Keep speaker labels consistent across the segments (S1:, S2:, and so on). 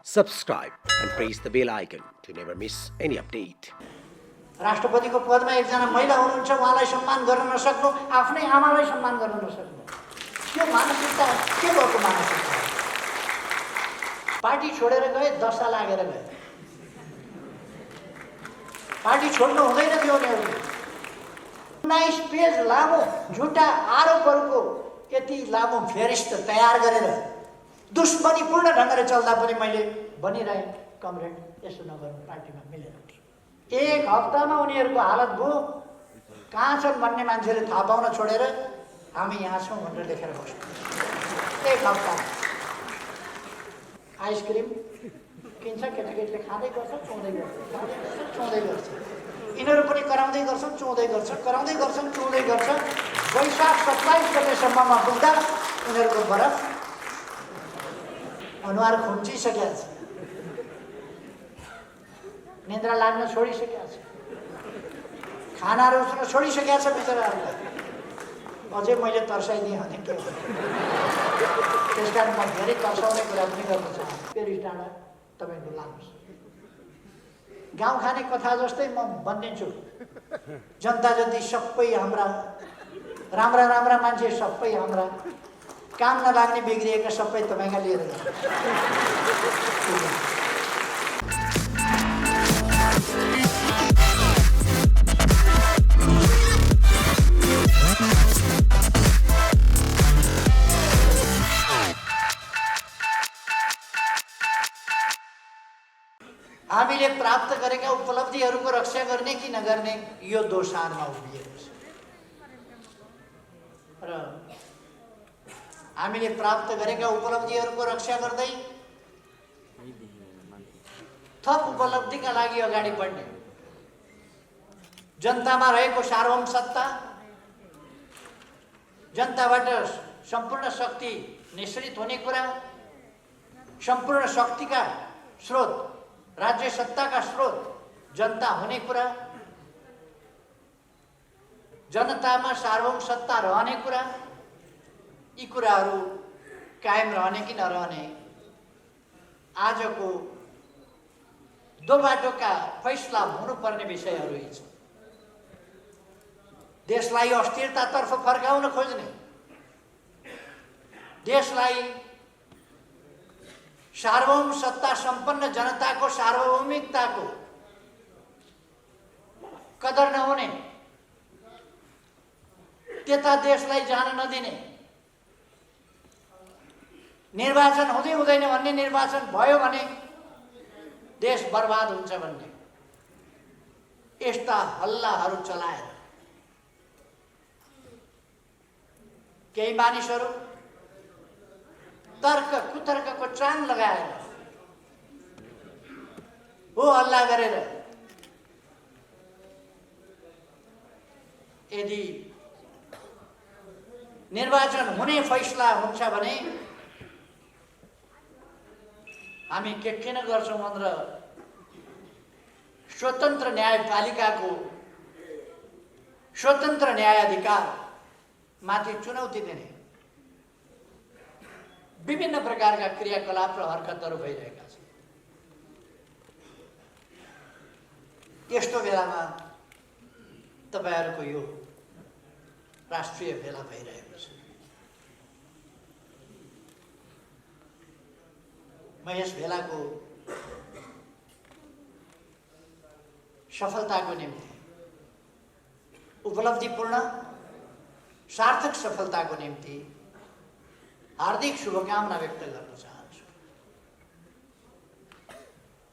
S1: subscribe and press the bell icon to never miss any update.
S2: राष्ट्रपतिको पदमा एकजना महिला हुनुहुन्छ, उहाँलाई सम्मान गर्न नसक्नु, आफ्नै आमालाई सम्मान गर्न नसक्नु, त्यो मानसिकता के भएको मानसिकता? पार्टी छोडेर गए, दशा लागेर गए। पार्टी छोड्नु हुँदैन थियो उनीहरू। 19 पेज लामो झुटा आरोपहरूको यति लामो फेरिस्त तयार गरेर दुश्मनीपूर्ण ढङ्गले चल्दा पनि मैले भनिरहेँ, कमरेड यसो नगर्नु, पार्टीमा मिलेर एक हप्तामा उनीहरूको हालत भयो। कहाँ छन् भन्ने मान्छेले थाहा पाउन छोडेर हामी यहाँ छौँ भनेर लेखेर बस्नु। एक हप्ता आइसक्रिम किन्छ, केटाकेटीले खाँदै गर्छ, चुँदै गर्छ, चुँदै गर्छ। यिनीहरू पनि कराउँदै गर्छन्, चुँदै गर्छ, कराउँदै गर्छन्, चुँदै गर्छ। वैशाख 27 गतेसम्ममा पुग्दा उनीहरूको बरफ अनुहार खुम्चिसकेको छ, निन्द्रा लाग्न छोडिसकेको छ, खाना रुच्न छोडिसकेको छ बिचराहरूलाई। अझै मैले तर्साइदिएँ भने के हो? त्यस कारण म धेरै तर्साउने कुरा पनि गर्न चाहन्छु। पेरिस डाँडा तपाईँहरू लानुहोस्, गाउँ खाने कथा जस्तै म भनिदिन्छु। जनता जति सबै हाम्रा राम्रा राम्रा मान्छे, सबै हाम्रा काम नलाग्ने बिग्रिएका सबै तपाईँका लिएर जानु। हामीले प्राप्त गरेका उपलब्धिहरूको रक्षा गर्ने कि नगर्ने यो दोषारमा उभिएको छ। र हामीले प्राप्त गरेका उपलब्धिहरूको रक्षा गर्दै थप उपलब्धिका लागि अगाडि बढ्ने, जनतामा रहेको सार्वभौम सत्ता, जनताबाट सम्पूर्ण शक्ति निश्चित हुने कुरा, सम्पूर्ण शक्तिका स्रोत, राज्य सत्ताका स्रोत जनता हुने कुरा, जनतामा सार्वभौम सत्ता रहने कुरा, यी कुराहरू कायम रहने कि नरहने आजको दो बाटोका फैसला हुनुपर्ने विषयहरू यी छन्। देशलाई अस्थिरतातर्फ फर्काउन खोज्ने, देशलाई सार्वभौम सत्ता सम्पन्न जनताको सार्वभौमिकताको कदर नहुने, त्यता देशलाई जान नदिने, निर्वाचन हुँदै हुँदैन भन्ने, निर्वाचन भयो भने देश बर्बाद हुन्छ भन्ने यस्ता हल्लाहरू चलाएर केही मानिसहरू तर्क कुतर्कको चाङ लगाएर हो हल्ला गरेर यदि निर्वाचन हुने फैसला हुन्छ भने हामी के किन गर्छौँ भनेर स्वतन्त्र न्यायपालिकाको स्वतन्त्र न्यायाधिकार माथि चुनौती दिने विभिन्न प्रकारका क्रियाकलाप र हरकतहरू भइरहेका छन्। यस्तो बेलामा तपाईँहरूको यो राष्ट्रिय भेला भइरहेको छ। म यस भेलाको सफलताको निम्ति, उपलब्धिपूर्ण सार्थक सफलताको निम्ति हार्दिक शुभकामना व्यक्त गर्न चाहन्छु।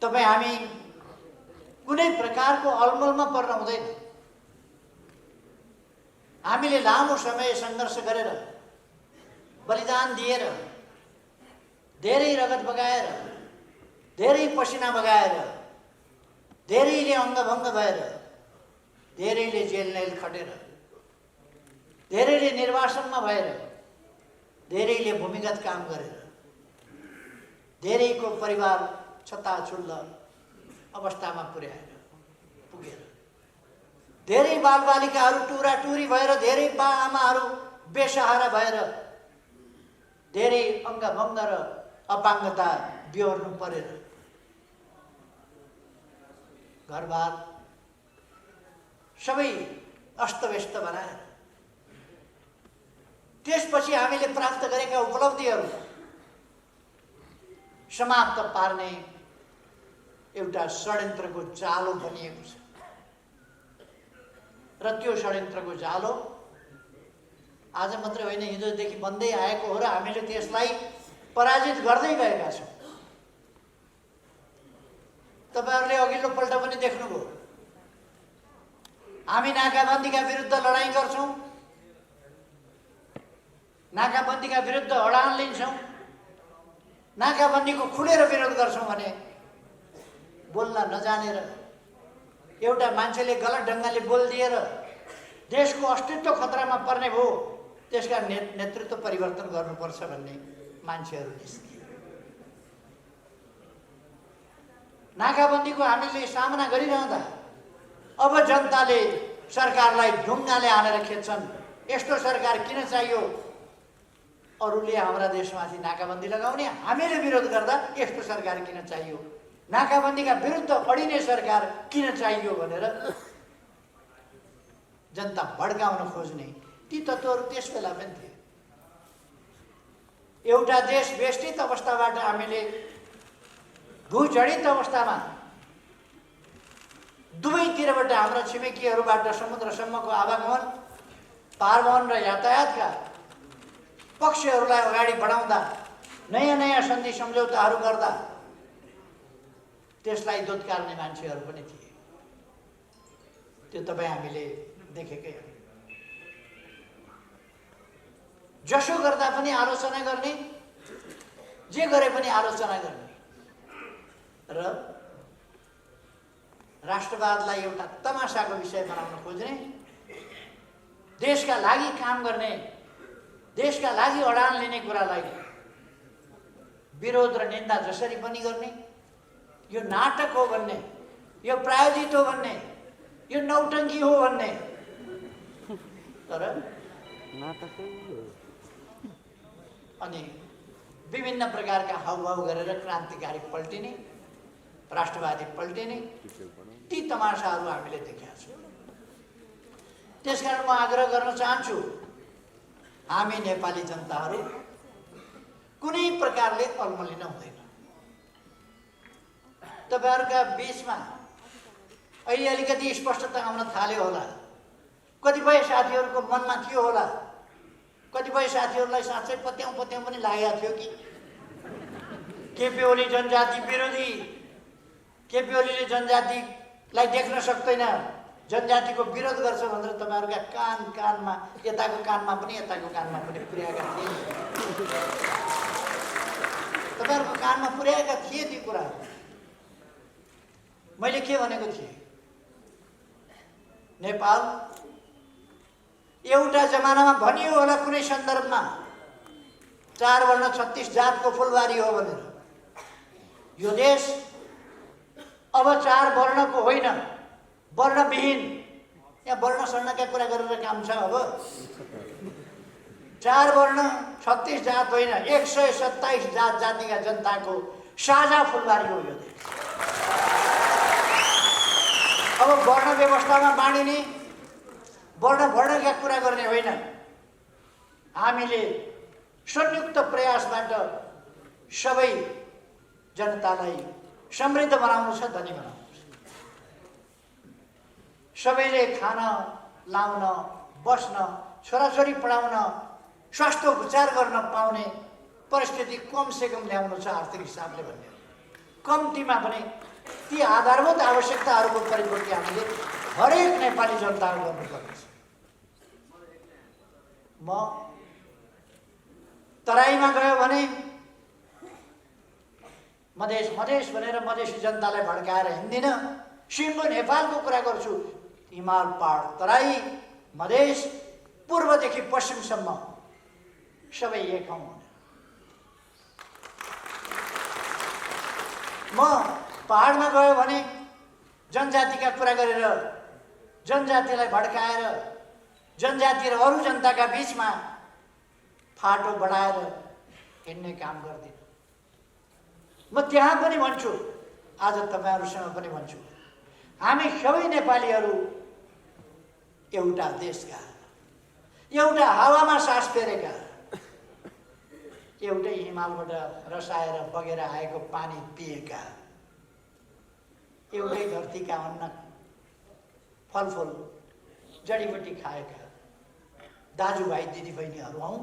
S2: तपाईँ हामी कुनै प्रकारको अलमलमा पर्न हुँदैन। हामीले लामो समय सङ्घर्ष गरेर, बलिदान दिएर, धेरै रगत बगाएर, धेरै पसिना बगाएर, धेरैले अङ्गभङ्ग भएर, धेरैले जेल नैल खटेर, धेरैले निर्वासनमा भएर, धेरैले भूमिगत काम गरेर, धेरैको परिवार छताछुल्ल अवस्थामा पुगेर, धेरै बालबालिकाहरू टुराटुरी भएर, धेरै बा आमाहरू बेसहारा भएर, धेरै अङ्गभङ्ग र अपाङ्गता बिहोर्नु परेर घरबार सबै अस्तव्यस्त बनाएर त्यसपछि हामीले प्राप्त गरेका उपलब्धिहरू समाप्त पार्ने एउटा षड्यन्त्रको जालो बनिएको छ र त्यो षड्यन्त्रको जालो आज मात्रै होइन, हिजोदेखि बन्दै आएको हो र हामीले त्यसलाई पराजित गर्दै गएका छौँ। तपाईहरूले अघिल्लो पल्ट पनि देख्नुभयो, हामी नाकाबन्दीका विरुद्ध लडाईँ गर्छौँ, नाकाबन्दीका विरुद्ध अडान लिन्छौँ, नाकाबन्दीको खुलेर विरोध गर्छौँ भने बोल्न नजानेर एउटा मान्छेले गलत ढङ्गले बोलिदिएर देशको अस्तित्व खतरामा पर्ने भयो, त्यसका नेतृत्व परिवर्तन गर्नुपर्छ भन्ने मान्छेहरू निस्किए। नाकाबन्दीको हामीले सामना गरिरहँदा अब जनताले सरकारलाई ढुङ्गाले हानेर खेच्छन्। यस्तो सरकार किन चाहियो? अरूले हाम्रा देशमाथि नाकाबन्दी लगाउने, हामीले विरोध गर्दा यस्तो सरकार किन चाहियो? नाकाबन्दीका विरुद्ध अडिने सरकार किन चाहियो भनेर जनता भड्काउन खोज्ने ती तत्त्वहरू त्यस बेला पनि थिए। एउटा देश बेष्टित अवस्थाबाट हामीले भूजडित अवस्थामा दुवैतिरबाट हाम्रा छिमेकीहरूबाट समुद्रसम्मको आवागमन, पारवहन र यातायातका पक्षहरूलाई अगाडि बढाउँदा, नयाँ नयाँ सन्धि सम्झौताहरू गर्दा त्यसलाई दुत्कार्ने मान्छेहरू पनि थिए। त्यो तपाईँ हामीले देखेकै हो। जसो गर्दा पनि आलोचना गर्ने, जे गरे पनि आलोचना गर्ने र राष्ट्रवादलाई एउटा तमासाको विषय बनाउन खोज्ने, देशका लागि काम गर्ने, देशका लागि अडान लिने कुरालाई विरोध र निन्दा जसरी पनि गर्ने, यो नाटक हो भन्ने, यो प्रायोजित हो भन्ने, यो नौटङ्की हो भन्ने, तर अनि विभिन्न प्रकारका हाउभाउ गरेर क्रान्तिकारी पल्टिने, राष्ट्रवादी पल्टिने ती तमासाहरू हामीले देखेका छौँ। त्यसकारण म आग्रह गर्न चाहन्छु, हामी नेपाली जनताहरू कुनै प्रकारले अल्मलिन हुँदैन। तपाईहरूका बीचमा अहिले अलिकति स्पष्टता आउन थाल्यो होला। कतिपय साथीहरूको मनमा थियो होला, कतिपय साथीहरूलाई साँच्चै पत्याउँ पनि लागेको थियो कि केपी ओली जनजाति विरोधी, केपी ओलीले जनजातिलाई देख्न सक्दैन, जनजातिको विरोध गर्छ भनेर तपाईँहरूका कानमा, यताको कानमा पनि यताको कानमा पनि पुर्याएका थिए। तपाईँहरूको कानमा पुर्याएका थिए ती कुराहरू। मैले के भनेको थिएँ? नेपाल एउटा जमानामा भनियो होला कुनै सन्दर्भमा 4 वर्ण 36 जातको फुलबारी हो भनेर। यो देश अब 4 वर्णको होइन, वर्णविहीन, यहाँ वर्ण सर्णका कुरा गरेर काम छ। अब 4 वर्ण 36 जात होइन, 127 जात जातिका जनताको साझा फुलबारी हो यो देश। अब वर्ण व्यवस्थामा बाँडिने, वर्णका कुरा गर्ने होइन, हामीले संयुक्त प्रयासबाट सबै जनतालाई समृद्ध बनाउनु छ, धनी बनाउनु छ। सबैले खान, लाउन, बस्न, छोराछोरी पढाउन, स्वास्थ्य उपचार गर्न पाउने परिस्थिति कमसेकम ल्याउनु छ आर्थिक हिसाबले भन्ने। कम्तीमा पनि ती आधारभूत आवश्यकताहरूको परिपूर्ति हामीले हरेक नेपाली जनताहरू गर्नुपर्नेछ। म तराईमा गयो भने मधेस भनेर मधेसी जनतालाई भड्काएर हिँड्दिनँ, सिङ्गो नेपालको कुरा गर्छु। हिमाल, पहाड, तराई, मधेस, पूर्वदेखि पश्चिमसम्म सबै एक हौँ। म पहाडमा गयो भने जनजातिका कुरा गरेर, जनजातिलाई भड्काएर, जनजाति र अरू जनताका बीचमा फाटो बढाएर हिँड्ने काम गर्दिनँ। म त्यहाँ पनि भन्छु, आज तपाईँहरूसँग पनि भन्छु, हामी सबै नेपालीहरू एउटा देशका, एउटा हावामा सास फेरेका, एउटै हिमालबाट रसाएर बगेर आएको पानी पिएका, एउटै धरतीका अन्न फलफुल जडीबुटी खाएका दाजुभाइ दिदीबहिनीहरू हौँ।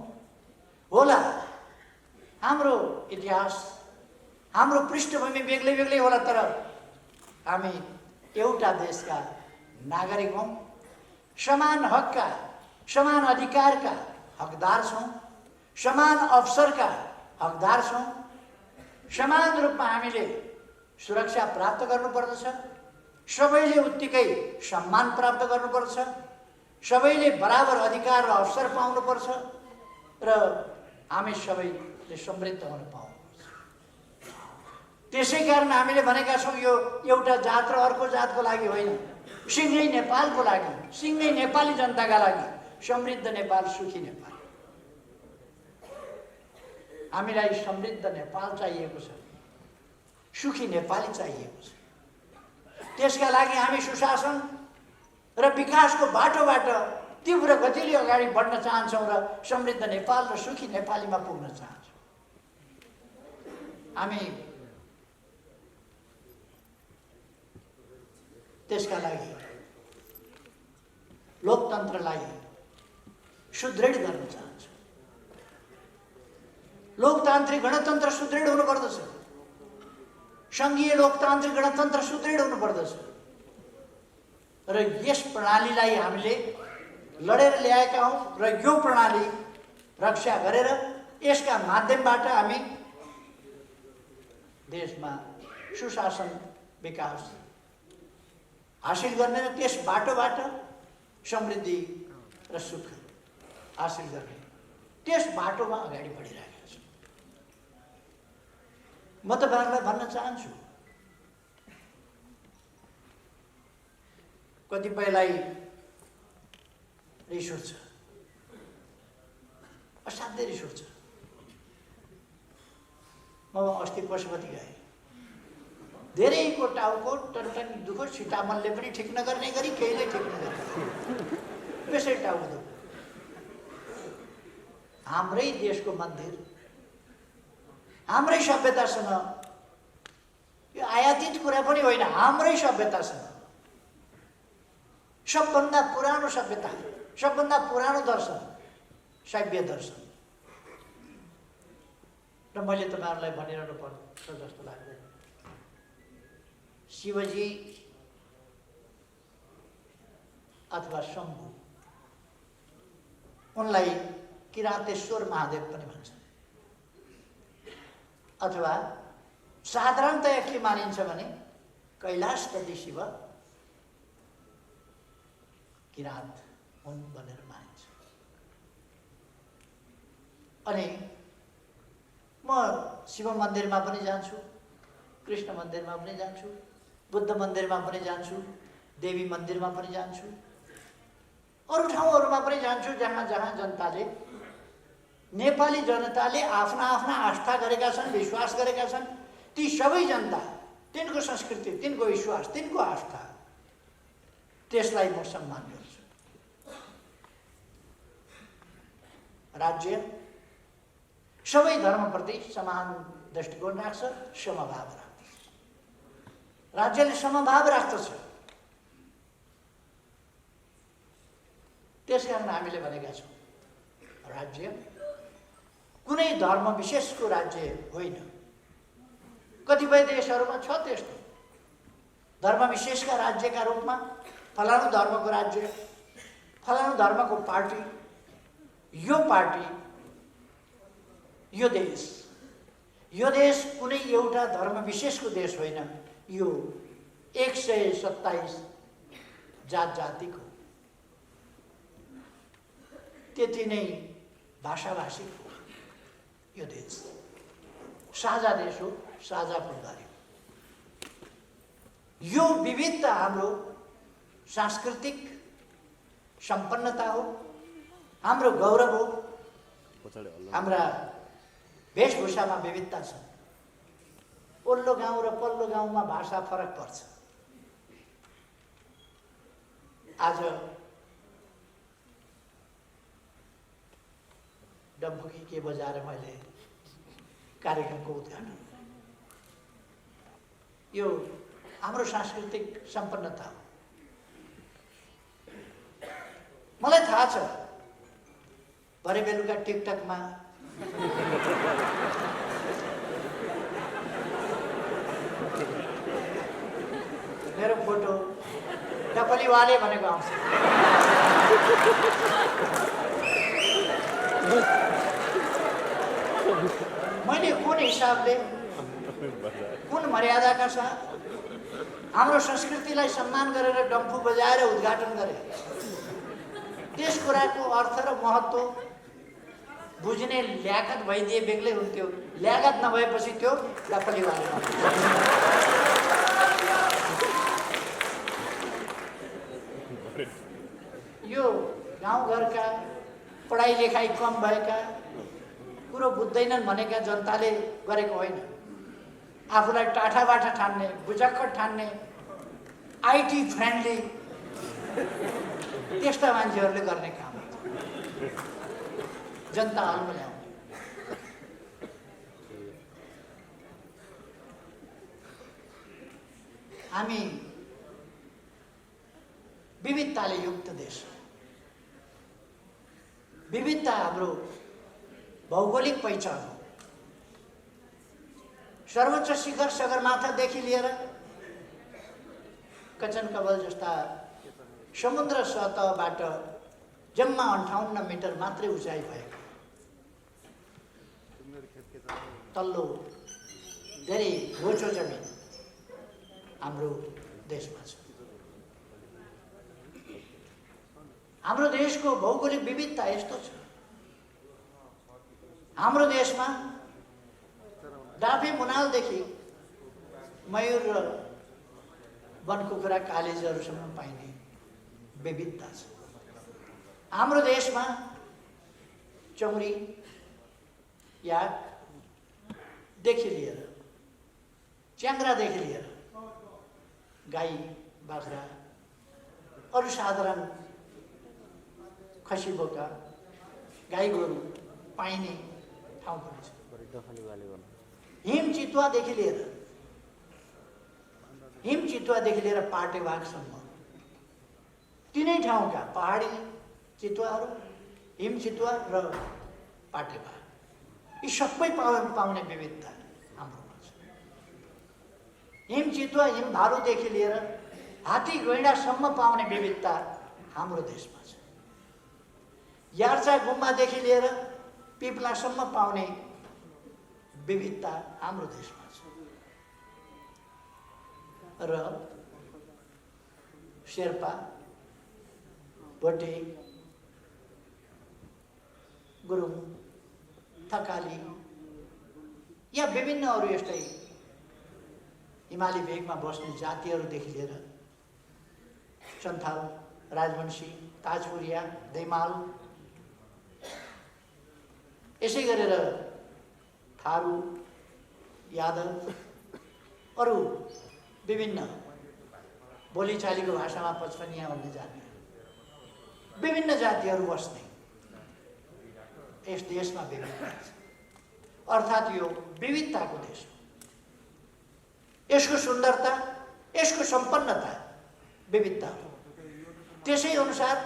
S2: होला हाम्रो इतिहास, हाम्रो पृष्ठभूमि बेग्लै बेग्लै होला, तर हामी एउटा देशका नागरिक हौँ। समान हकका, समान अधिकारका हकदार छौँ, समान अवसरका हकदार छौँ। समान रूपमा हामीले सुरक्षा प्राप्त गर्नुपर्दछ, सबैले उत्तिकै सम्मान प्राप्त गर्नुपर्छ, सबैले बराबर अधिकार र अवसर पाउनुपर्छ र हामी सबैले समृद्ध हुन पाउनुपर्छ। त्यसै कारण हामीले भनेका छौँ, यो एउटा जात र अर्को जातको लागि होइन, सिँगै नेपालको लागि, सिँगै नेपाली जनताका लागि, समृद्ध नेपाल, सुखी नेपाल। हामीलाई समृद्ध नेपाल चाहिएको छ, सुखी नेपाली चाहिएको छ। त्यसका लागि हामी सुशासन र विकासको बाटोबाट तीव्र गतिले अगाडि बढ्न चाहन्छौँ र समृद्ध नेपाल र सुखी नेपालीमा पुग्न चाहन्छौँ। हामी त्यसका लागि लोकतन्त्रलाई सुदृढ गर्न चाहन्छौँ। लोकतान्त्रिक गणतन्त्र सुदृढ हुनुपर्दछ, सङ्घीय लोकतान्त्रिक गणतन्त्र सुदृढ हुनुपर्दछ र यस प्रणालीलाई हामीले लडेर ल्याएका हौँ र यो प्रणाली रक्षा गरेर यसका माध्यमबाट हामी देशमा सुशासन, विकास हासिल गर्ने र त्यस बाटोबाट समृद्धि र सुख हासिल गर्ने, त्यस बाटोमा अगाडि बढिरहेका छौँ। म तपाईँहरूलाई भन्न चाहन्छु, कतिपयलाई रिस उठ्छ, असाध्यै रिस उठ्छ। म अस्ति पशुपति गएँ, धेरैको टाउको टनटनी दुःख, छिटामलले पनि ठिक नगर्ने गरी, केहीले ठिक नगर्ने, त्यसै टाउको दुःख। हाम्रै देशको मन्दिर, हाम्रै सभ्यतासँग, यो आयातित कुरा पनि होइन, हाम्रै सभ्यतासँग, सबभन्दा पुरानो सभ्यता, सबभन्दा पुरानो दर्शन, शैव दर्शन। र मैले तपाईँहरूलाई भनिरहनु पर्छ जस्तो लाग्दैन, शिवजी अथवा शम्भु, उनलाई किरातेश्वर महादेव पनि भन्छ, अथवा साधारणतया के मानिन्छ भने कैलाशपति शिव किरात हुन् भनेर मानिन्छ। अनि म शिव मन्दिरमा पनि जान्छु, कृष्ण मन्दिरमा पनि जान्छु, बुद्ध मन्दिरमा पनि जान्छु, देवी मन्दिरमा पनि जान्छु, अरू ठाउँहरूमा पनि जान्छु जहाँ जहाँ जनताले, नेपाली जनताले आफ्ना आफ्ना आस्था गरेका छन्, विश्वास गरेका छन्। ती सबै जनता, तिनको संस्कृति, तिनको विश्वास, तिनको आस्था, त्यसलाई म सम्मान गर्छु। राज्य सबै धर्मप्रति समान दृष्टिकोण राख्छ, समभाव राख्छ। राज्यले समभाव राख्दछ। त्यसकारण हामीले भनेका छौँ, राज्य कुनै धर्म विशेषको राज्य होइन। कतिपय देशहरूमा छ त्यस्तो, धर्म विशेषका राज्यका रूपमा फलानु धर्मको राज्य, फलानु धर्मको पार्टी, यो पार्टी, यो देश कुनै एउटा धर्म विशेषको देश होइन, यो 127 जात जातिको, त्यति नै भाषाभाषीको यो देश साझा देश हो, साझा फौजदारी हो। यो विविधता हाम्रो सांस्कृतिक सम्पन्नता हो, हाम्रो गौरव हो। हाम्रा वेशभूषामा विविधता छ, ओल्लो गाउँ र पल्लो गाउँमा भाषा फरक पर्छ। आज डम्फुकी के बजाएर मैले कार्यक्रमको उद्घाटन। यो हाम्रो सांस्कृतिक सम्पन्नता हो। मलाई थाहा छ भरे बेलुका टिकटकमा मेरो फोटो डपलीवाले भनेको आउँछ। मैले कुन हिसाबले कुन मर्यादाका साथ हाम्रो संस्कृतिलाई सम्मान गरेर डम्फु बजाएर उद्घाटन गरे, त्यस कुराको अर्थ र महत्त्व बुझ्ने ल्याकत भइदिए बेग्लै हुन्थ्यो। ल्याकत नभएपछि त्यो डपलीवाले। यो गाउँघरका पढाइ लेखाइ कम भएका कुरो बुझ्दैनन् भनेका जनताले गरेको होइन। आफूलाई टाठाबाठा ठान्ने, बुझक्कट ठान्ने, आइटी फ्रेन्डली त्यस्ता मान्छेहरूले गर्ने काम हो। जनता हलमा ल्याउने। हामी विविधताले युक्त देश। विविधता हाम्रो भौगोलिक पहिचान हो। सर्वोच्च शिखर सगरमाथादेखि लिएर कचन कवल जस्ता समुद्र सतहबाट जम्मा 58 मिटर मात्रै उचाइ भएको तल्लो धेरै होचो जमिन हाम्रो देशमा छ। हाम्रो देशको भौगोलिक विविधता यस्तो छ। हाम्रो देशमा डाँफे मुनालदेखि मयूर र वनकुखुरा कालेजहरूसम्म पाइने विविधता छ। हाम्रो देशमा चौरी याकदेखि लिएर च्याङ्ग्रादेखि लिएर गाई बाख्रा अरू साधारण खसी बोका गाई गोरु पाइने ठाउँ पनि छ। हिम चितुवादेखि लिएर पाटे बाघसम्म तिनै ठाउँका पहाडी चितुवाहरू, हिम चितुवा र पाटे बाघ यी सबै पाउने विविधता हाम्रोमा छ। हिम चितुवा, हिम भालुदेखि लिएर हात्ती गैँडासम्म पाउने विविधता हाम्रो देशमा छ। यार्चा गुम्बादेखि लिएर पिप्लासम्म पाउने विविधता हाम्रो देशमा छ। र शेर्पा, भोटे, गुरुङ, थकाली या विभिन्न अरू यस्तै हिमाली भेगमा बस्ने जातिहरूदेखि लिएर सन्थाल, राजवंशी, ताजपुरिया, दैमाल, यसै गरेर थारू, यादव, अरू विभिन्न बोलीचालीको भाषामा पचपनिया भन्ने जाति, विभिन्न जातिहरू बस्ने यस देशमा विविधता छ। अर्थात् यो विविधताको देश हो। यसको सुन्दरता, यसको सम्पन्नता विविधता हो। त्यसै अनुसार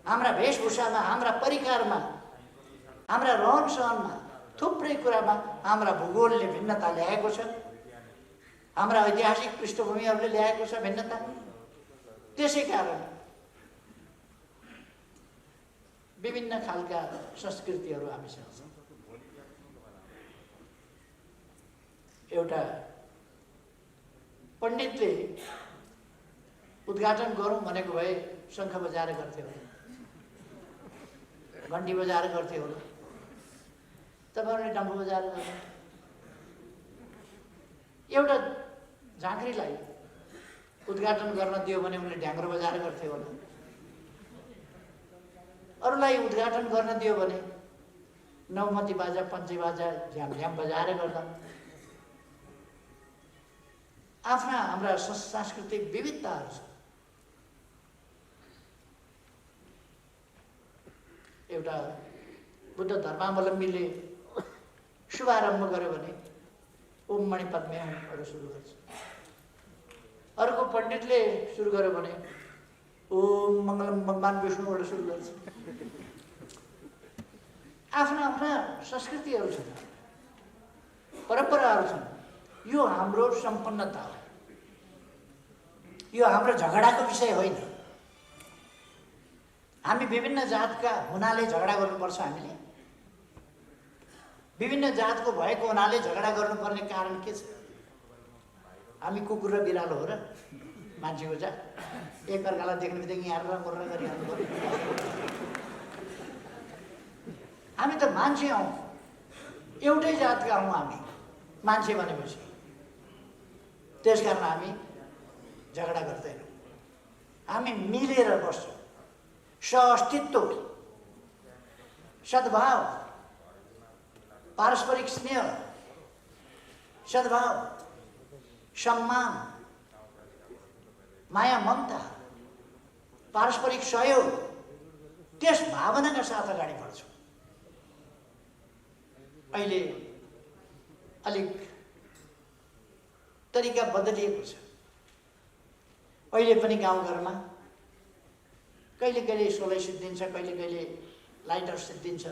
S2: हाम्रा वेशभूषामा, हाम्रा परिकारमा, हाम्रा रहन सहनमा, थुप्रै कुरामा हाम्रा भूगोलले भिन्नता ल्याएको छ। हाम्रा ऐतिहासिक पृष्ठभूमिहरूले ल्याएको छ भिन्नता। त्यसै कारण विभिन्न खालका संस्कृतिहरू हामीसँग छन्। एउटा पण्डितले उद्घाटन गरौँ भनेको भए शङ्ख बजाएर गर्थे होला, घन्टी बजाएर गर्थे होला। तपाईँहरूले डम्फु बजाएर गर्नु। एउटा झाँक्रीलाई उद्घाटन गर्न दियो भने उनले ढ्याङ्ग्रो बजाएर गर्थे होला। अरूलाई उद्घाटन गर्न दियो भने नौमती बाजा, पञ्चे बाजा, झ्याम झ्याम बजाएर गर्दा। आफ्ना हाम्रा सांस्कृतिक विविधताहरू छ। एउटा बुद्ध धर्मावलम्बीले शुभारम्भ गर्यो भने ओम मणि पद्मे हूँबाट सुरु गर्छ। अर्को पण्डितले सुरु गर्यो भने ओम मङ्गलम भगवान् विष्णुबाट सुरु गर्छ। आफ्ना आफ्ना संस्कृतिहरू छन्, परम्पराहरू छन्। यो हाम्रो सम्पन्नता हो, यो हाम्रो झगडाको विषय होइन। हामी विभिन्न जातका हुनाले झगडा गर्नुपर्छ। हामीले विभिन्न जातको भएको हुनाले झगडा गर्नुपर्ने कारण के छ? हामी कुकुर र बिरालो हो र मान्छेको जात? एकअर्कालाई देख्ने बित्तिकै यहाँ मुर्रा गरिहाल्नु पर्यो। हामी त मान्छे हौँ, एउटै जातका हौँ हामी मान्छे भनेपछि। त्यसकारण हामी झगडा गर्दैनौँ, हामी मिलेर बस्छौँ। सहअस्तित्व, सद्भाव, पारस्परिक स्नेह, सद्भाव, सम्मान, माया, ममता, पारस्परिक सहयोग, त्यस भावनाका साथ अगाडि बढ्छौँ। अहिले अलिक तरिका बदलिएको छ। अहिले पनि गाउँघरमा कहिले कहिले सोलै सिद्धिन्छ, कहिले कहिले लाइटर सिद्धिन्छ।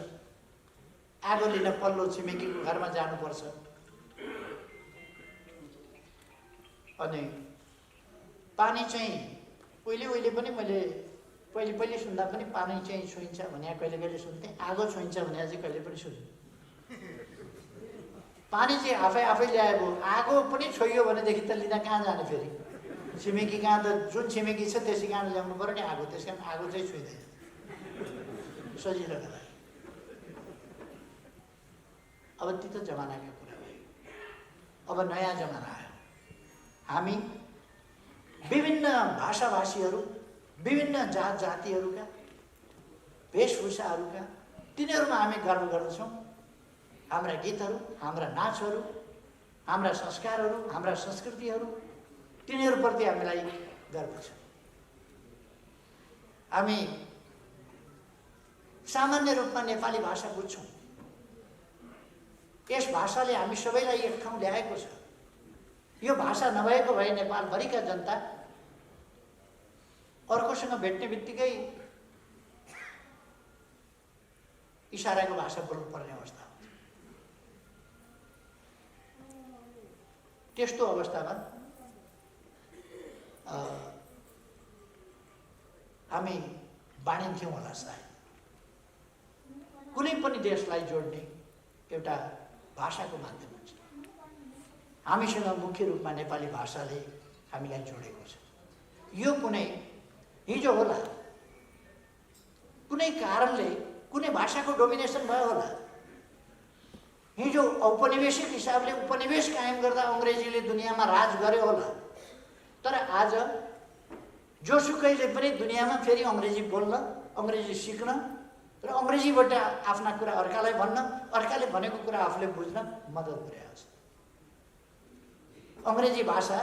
S2: आगो लिन पल्लो छिमेकीको घरमा जानुपर्छ। अनि पानी चाहिँ उहिले पनि मैले पहिले सुन्दा पनि पानी चाहिँ छुइन्छ भने कहिले कहिले सुन्थेँ, आगो छुइन्छ भने चाहिँ कहिले पनि सुन्थेँ। पानी चाहिँ आफै ल्याएको, आगो पनि छोइयो भनेदेखि त लिन कहाँ जाने? फेरि छिमेकी कहाँ त जुन छिमेकी छ त्यसै कहाँ ल्याउनु पर्यो नि आगो। त्यस कारण आगो चाहिँ छुइँदैन, सजिलोको लागि। अब ती त जमानाका कुरा भयो। अब नयाँ जमाना आयो। हामी विभिन्न भाषाभाषीहरू, विभिन्न जात जातिहरूका, वेशभूषाहरूका, तिनीहरूमा हामी गर्व गर्दछौँ। हाम्रा गीतहरू, हाम्रा नाचहरू, हाम्रा संस्कारहरू, हाम्रा संस्कृतिहरू, तिनीहरूप्रति हामीलाई गर्व छ। हामी सामान्य रूपमा नेपाली भाषा बुझ्छौँ। यस भाषाले हामी सबैलाई एक ठाउँ ल्याएको छ। यो भाषा नभएको भए नेपालभरिका जनता अर्कोसँग भेट्ने बित्तिकै इसाराको भाषा बोल्नुपर्ने अवस्था हुन्छ। त्यस्तो अवस्थामा हामी बाँडिन्थ्यौँ होला सायद। कुनै पनि देशलाई जोड्ने एउटा भाषाको माध्यम हुन्छ। हामीसँग मुख्य रूपमा नेपाली भाषाले हामीलाई जोडेको छ। यो कुनै हिजो होला, कुनै कारणले कुनै भाषाको डोमिनेसन भयो होला। हिजो औपनिवेशिक हिसाबले उपनिवेश कायम गर्दा अङ्ग्रेजीले दुनियाँमा राज गर्यो होला। तर आज जोसुकैले पनि दुनियाँमा फेरि अङ्ग्रेजी बोल्न, अङ्ग्रेजी सिक्न र अङ्ग्रेजीबाट आफ्ना कुरा अर्कालाई भन्न, अर्काले भनेको कुरा आफूले बुझ्न मद्दत पुर्याएको छ। अङ्ग्रेजी भाषा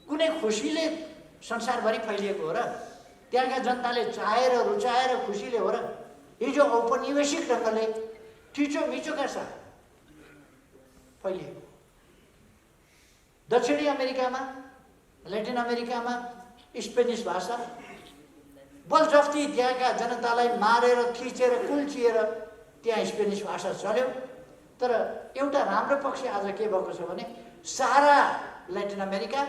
S2: कुनै खुसीले संसारभरि फैलिएको हो र? त्यहाँका जनताले चाहेर रुचाएर खुसीले हो र? हिजो औपनिवेशिक ढङ्गले थिचोमिचोका साथ फैलिएको। दक्षिणी अमेरिकामा, ल्याटिन अमेरिकामा स्पेनिस भाषा बलजफ्ती त्यहाँका जनतालाई मारेर थिचेर कुल्चिएर त्यहाँ स्पेनिस भाषा चल्यो। तर एउटा राम्रो पक्ष आज के भएको छ भने सारा ल्याटिन अमेरिका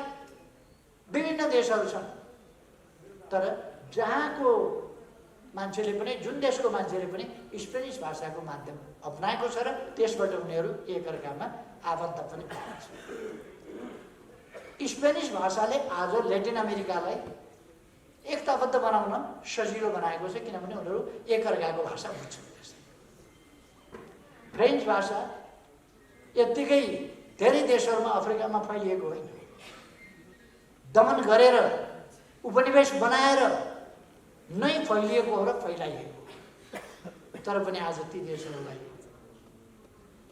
S2: विभिन्न देशहरू छन्, तर जहाँको मान्छेले पनि, जुन देशको मान्छेले पनि स्पेनिस भाषाको माध्यम अपनाएको छ र त्यसबाट उनीहरू एकअर्कामा आबद्ध पनि भएको छ। स्पेनिस भाषाले आज ल्याटिन अमेरिकालाई एकताबद्ध बनाउन सजिलो बनाएको छ, किनभने उनीहरू एकअर्काको भाषा बुझ्छन्। फ्रेन्च भाषा यत्तिकै धेरै देशहरूमा अफ्रिकामा फैलिएको होइन, दमन गरेर उपनिवेश बनाएर नै फैलिएको हो र फैलाइएको। तर पनि आज ती देशहरूलाई,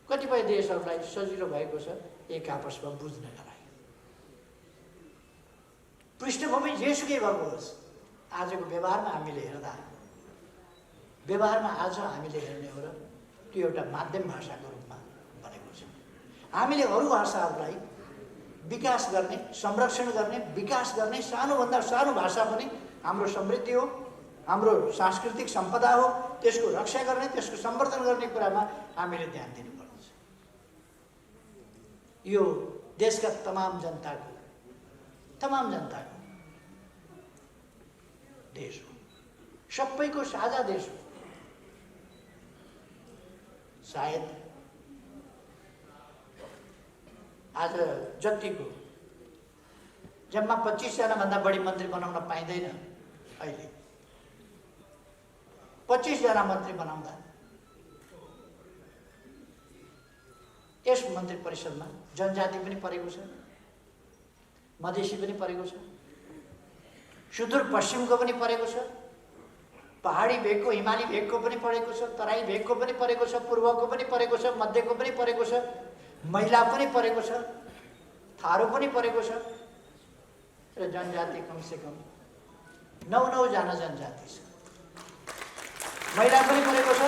S2: कतिपय देशहरूलाई सजिलो भएको छ एक आपसमा बुझ्नका लागि। पृष्ठभूमि जेसुकै भएको होस्, आजको व्यवहारमा हामीले हेर्दा व्यवहारमा आज हामीले हेर्ने हो र त्यो एउटा माध्यम भाषाको रूपमा बनेको छ। हामीले अरू भाषाहरूलाई विकास गर्ने, संरक्षण गर्ने, विकास गर्ने, सानोभन्दा सानो भाषा पनि हाम्रो समृद्धि हो, हाम्रो सांस्कृतिक सम्पदा हो, त्यसको रक्षा गर्ने, त्यसको सम्वर्धन गर्ने कुरामा हामीले ध्यान दिनुपर्छ। यो देशका तमाम जनताको देश हो, सबैको साझा देश हो। सायद आज जतिको जम्मा 25 जनाभन्दा बढी मन्त्री बनाउन पाइँदैन। अहिले 25 जना मन्त्री बनाउँदा यस मन्त्री परिषदमा जनजाति पनि परेको छ, मधेसी पनि परेको छ, सुदूरपश्चिमको पनि परेको छ, पहाडी भेगको, हिमाली भेगको पनि परेको छ, तराई भेगको पनि परेको छ, पूर्वको पनि परेको छ, मध्यको पनि परेको छ, महिला पनि परेको छ, थारू पनि परेको छ र जनजाति कमसेकम 9 जना जनजाति छ। महिला पनि परेको छ,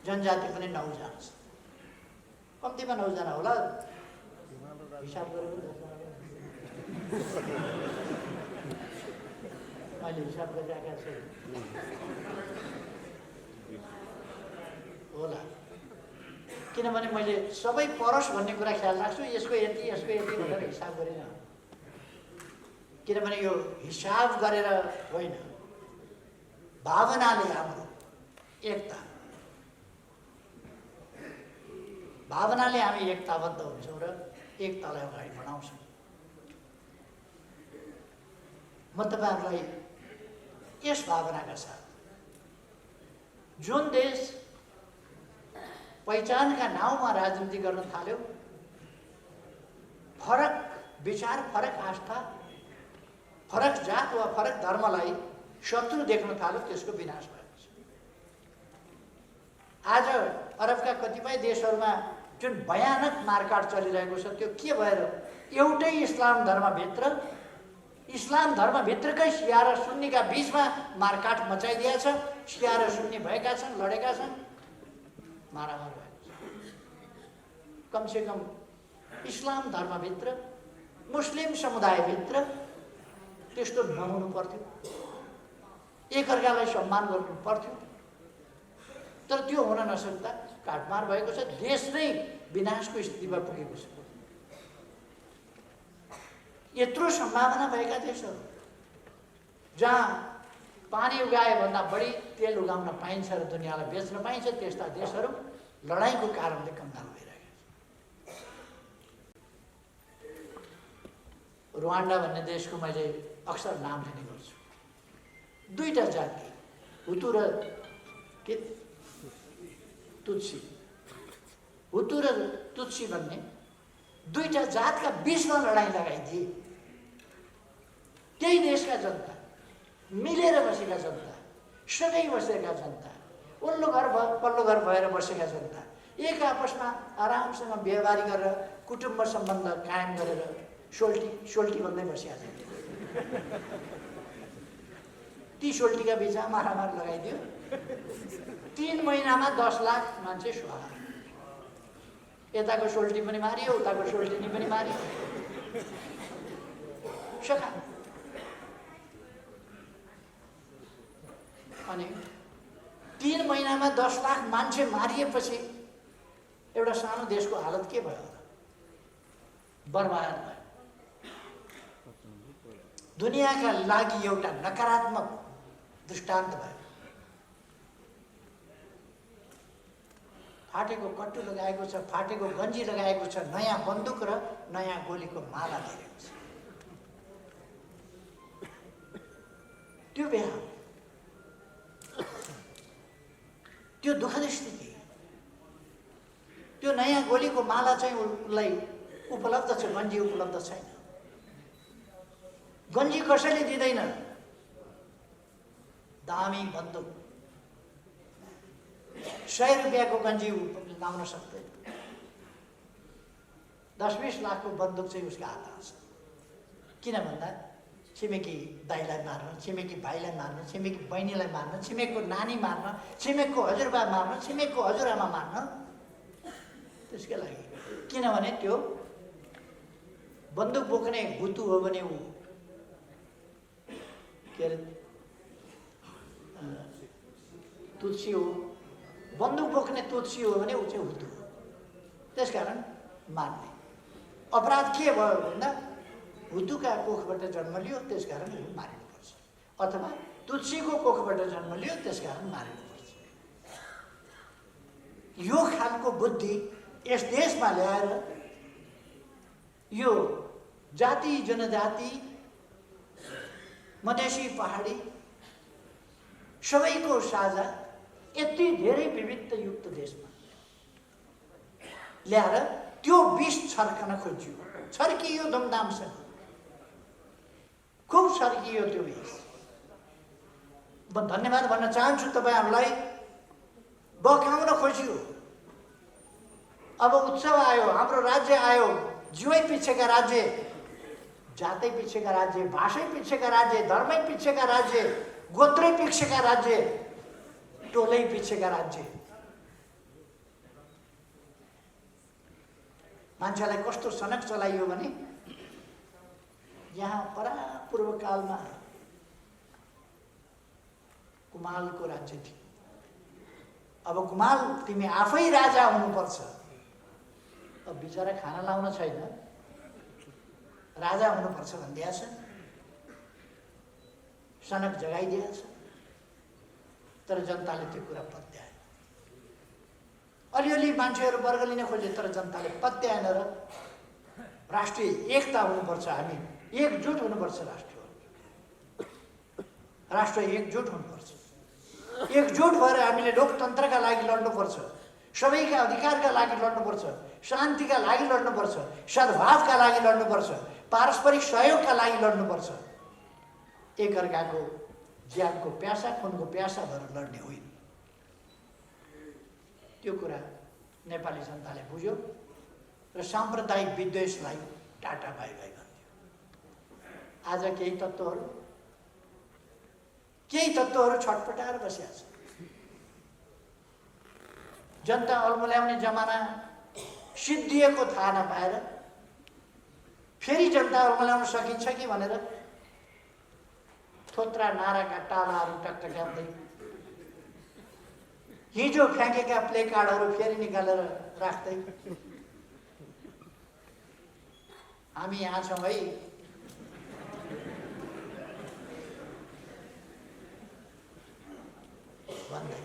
S2: जनजाति पनि 9 जना छ। कम्तीमा 9 जना होला, हिसाब गरेको मैले हिसाब गरिरहेका छु होला, किनभने मैले सबै परोस् भन्ने कुरा ख्याल राख्छु, यसको यति भनेर हिसाब गरेन। किनभने यो हिसाब गरेर होइन, भावनाले हाम्रो एकता, भावनाले हामी एकताबद्ध हुन्छौँ र एकतालाई अगाडि बढाउँछौँ। म तपाईँहरूलाई यस भावनाका साथ, जुन देश पहिचानका नाउँमा राजनीति गर्न थाल्यो, फरक विचार, फरक आस्था, फरक जात वा फरक धर्मलाई शत्रु देख्न थाल्यो, त्यसको विनाश भएको छ। आज अरबका कतिपय देशहरूमा जुन भयानक मारकाट चलिरहेको छ, त्यो के भएर एउटै इस्लाम धर्मभित्रकै सिया र सुन्नीका बीचमा मारकाट मचाइदिएको छ। सिया र सुन्नी भएका छन्, लडेका छन्, मारामार भएको छ। कमसेकम इस्लाम धर्मभित्र, मुस्लिम समुदायभित्र त्यस्तो नहुनु पर्थ्यो, एकअर्कालाई सम्मान गर्नु पर्थ्यो, तर त्यो हुन नसक्दा काटमार भएको छ। देश नै विनाशको स्थितिमा पुगेको छ। यत्रो सम्भावना भएका देशहरू जहाँ पानी उगाए भन्दा बढी तेल उगाउन पाइन्छ र दुनियाँलाई बेच्न पाइन्छ, त्यस्ता देशहरू लडाइँको कारणले कंगाल भइरहेका छन्। रुवान्डा भन्ने देशको मैले अक्सर नाम लिने गर्छु। 2टा जाति, हुतु र तुत्सी, हुतु र तुत्सी भन्ने 2टा जातका बीचमा लडाइँ लगाइदिए। त्यही देशका जनता, मिलेर बसेका जनता, सँगै बसेका जनता, ओल्लो घर पल्लो घर भएर बसेका जनता एक आपसमा आरामसँग व्यवहार गरेर कुटुम्ब सम्बन्ध कायम गरेर सोल्टी भन्दै बसेका छन्। ती सोल्टीका बिचमा मारामार लगाइदियो। 3 महिनामा 10 लाख मान्छे स्वाहा। यताको सोल्टी पनि मारियो, उताको सोल्टिनी पनि मारियो, सखा। अनि 3 महिनामा 10 लाख मान्छे मारिएपछि एउटा सानो देशको हालत के भयो? बर्बाद भयो। दुनियाँका लागि एउटा नकारात्मक दृष्टान्त भयो। फाटेको कट्टु लगाएको छ, फाटेको गन्जी लगाएको छ, नयाँ बन्दुक र नयाँ गोलीको माला दिएको छ। त्यो बेहा, त्यो दुःखद स्थिति। त्यो नयाँ गोलीको माला चाहिँ उसलाई उपलब्ध छ, गन्जी उपलब्ध छैन। गन्जी कसैले दिँदैन। दामी बन्दुक 100 रुपियाँको गन्जी लाउन सक्दैन। 10-20 लाखको बन्दुक चाहिँ उसका हातमा छ। किन भन्दा छिमेकी दाइलाई मार्न, छिमेकी भाइलाई मार्न, छिमेकी बहिनीलाई मार्न, छिमेकको नानी मार्न, छिमेकको हजुरबा मार्न, छिमेकको हजुरआमा मार्न। त्यसकै लागि किनभने त्यो बन्दुक बोक्ने हुतु हो भने ऊ के अरे तुलसी हो, बन्दुक बोक्ने तुलसी हो भने ऊ चाहिँ हुतु हो। त्यसकारण मार्ने। अपराध के भयो भन्दा हुतुका कोखबाट जन्म लियो त्यसकारण मारिनुपर्छ, अथवा तुलसीको कोखबाट जन्म लियो त्यसकारण मारिनुपर्छ। यो खालको बुद्धि यस देशमा ल्याएर यो जाति जनजाति मधेसी पहाडी सबैको साझा यति धेरै विविधतायुक्त देशमा ल्याएर त्यो विष छर्कन खोजियो, छर्कियो धुमधामसँग, खुब छर्कियो त्यो विष। म धन्यवाद भन्न चाहन्छु तपाईँहरूलाई, बकाउन खोजियो। अब उत्सव आयो, हाम्रो राज्य आयो, जीवै पिछेका राज्य, जातै पिछेका राज्य, भाषै पिछेका राज्य, धर्मै पिछेका राज्य, गोत्रै पिछेका राज्य, टोलै पिछेका राज्य। मान्छेलाई कस्तो सनक चलाइयो भने यहाँ परापूर्व कालमा कुमालको राज्य थियो। अब कुमाल तिमी आफै राजा हुनुपर्छ। अब बिचरा खाना लाउन छैन, राजा हुनुपर्छ भनिदिएको छ, सनक जगाइदिएको छ। तर जनताले त्यो कुरा पत्याएन। अलिअलि मान्छेहरू वर्ग लिन खोजे, तर जनताले पत्याएन। र राष्ट्रिय एकता हुनुपर्छ, हामी एकजुट हुनुपर्छ, राष्ट्र एकजुट हुनुपर्छ। एकजुट भएर हामीले लोकतन्त्रका लागि लड्नुपर्छ, सबैका अधिकारका लागि लड्नुपर्छ, शान्तिका लागि लड्नुपर्छ, सद्भावका लागि लड्नुपर्छ, पारस्परिक सहयोगका लागि लड्नुपर्छ। एकअर्काको ज्यानको प्यासा, खुनको प्यासा भएर लड्ने होइन। त्यो कुरा नेपाली जनताले बुझ्यो र साम्प्रदायिक विद्वेषलाई टाटा बाई बाई गरिदियो। आज केही तत्त्वहरू छटपटाएर बसेका छन्। जनता अल्मल्याउने जमाना सिद्धिएको थाहा नपाएर फेरि जनता अल्मल्याउन सकिन्छ कि भनेर थोत्रा नाराका टालाहरू टकटक्याउँदै हिजो फ्याँकेका प्ले कार्डहरू फेरि निकालेर राख्दै हामी यहाँ छौँ है भन्दै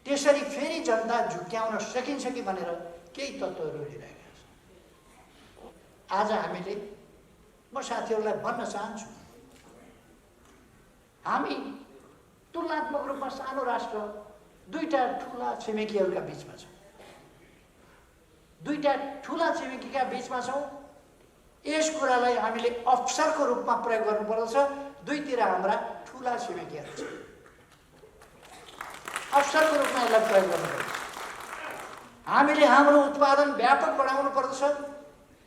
S2: त्यसरी फेरि जनता झुक्क्याउन सकिन्छ कि भनेर केही तत्त्वहरू लिइरहेका छन्। आज हामीले, म साथीहरूलाई भन्न चाहन्छु, हामी तुलनात्मक रूपमा सानो राष्ट्र, दुईटा ठुला छिमेकीहरूका बिचमा छौँ। दुईटा ठुला छिमेकीका बिचमा छौँ। यस कुरालाई हामीले अवसरको रूपमा प्रयोग गर्नुपर्दछ। दुईतिर हाम्रा ठुला छिमेकीहरू छन्, अवसरको रूपमा यसलाई प्रयोग गर्नुपर्छ। हामीले हाम्रो उत्पादन व्यापक बढाउनु पर्दछ।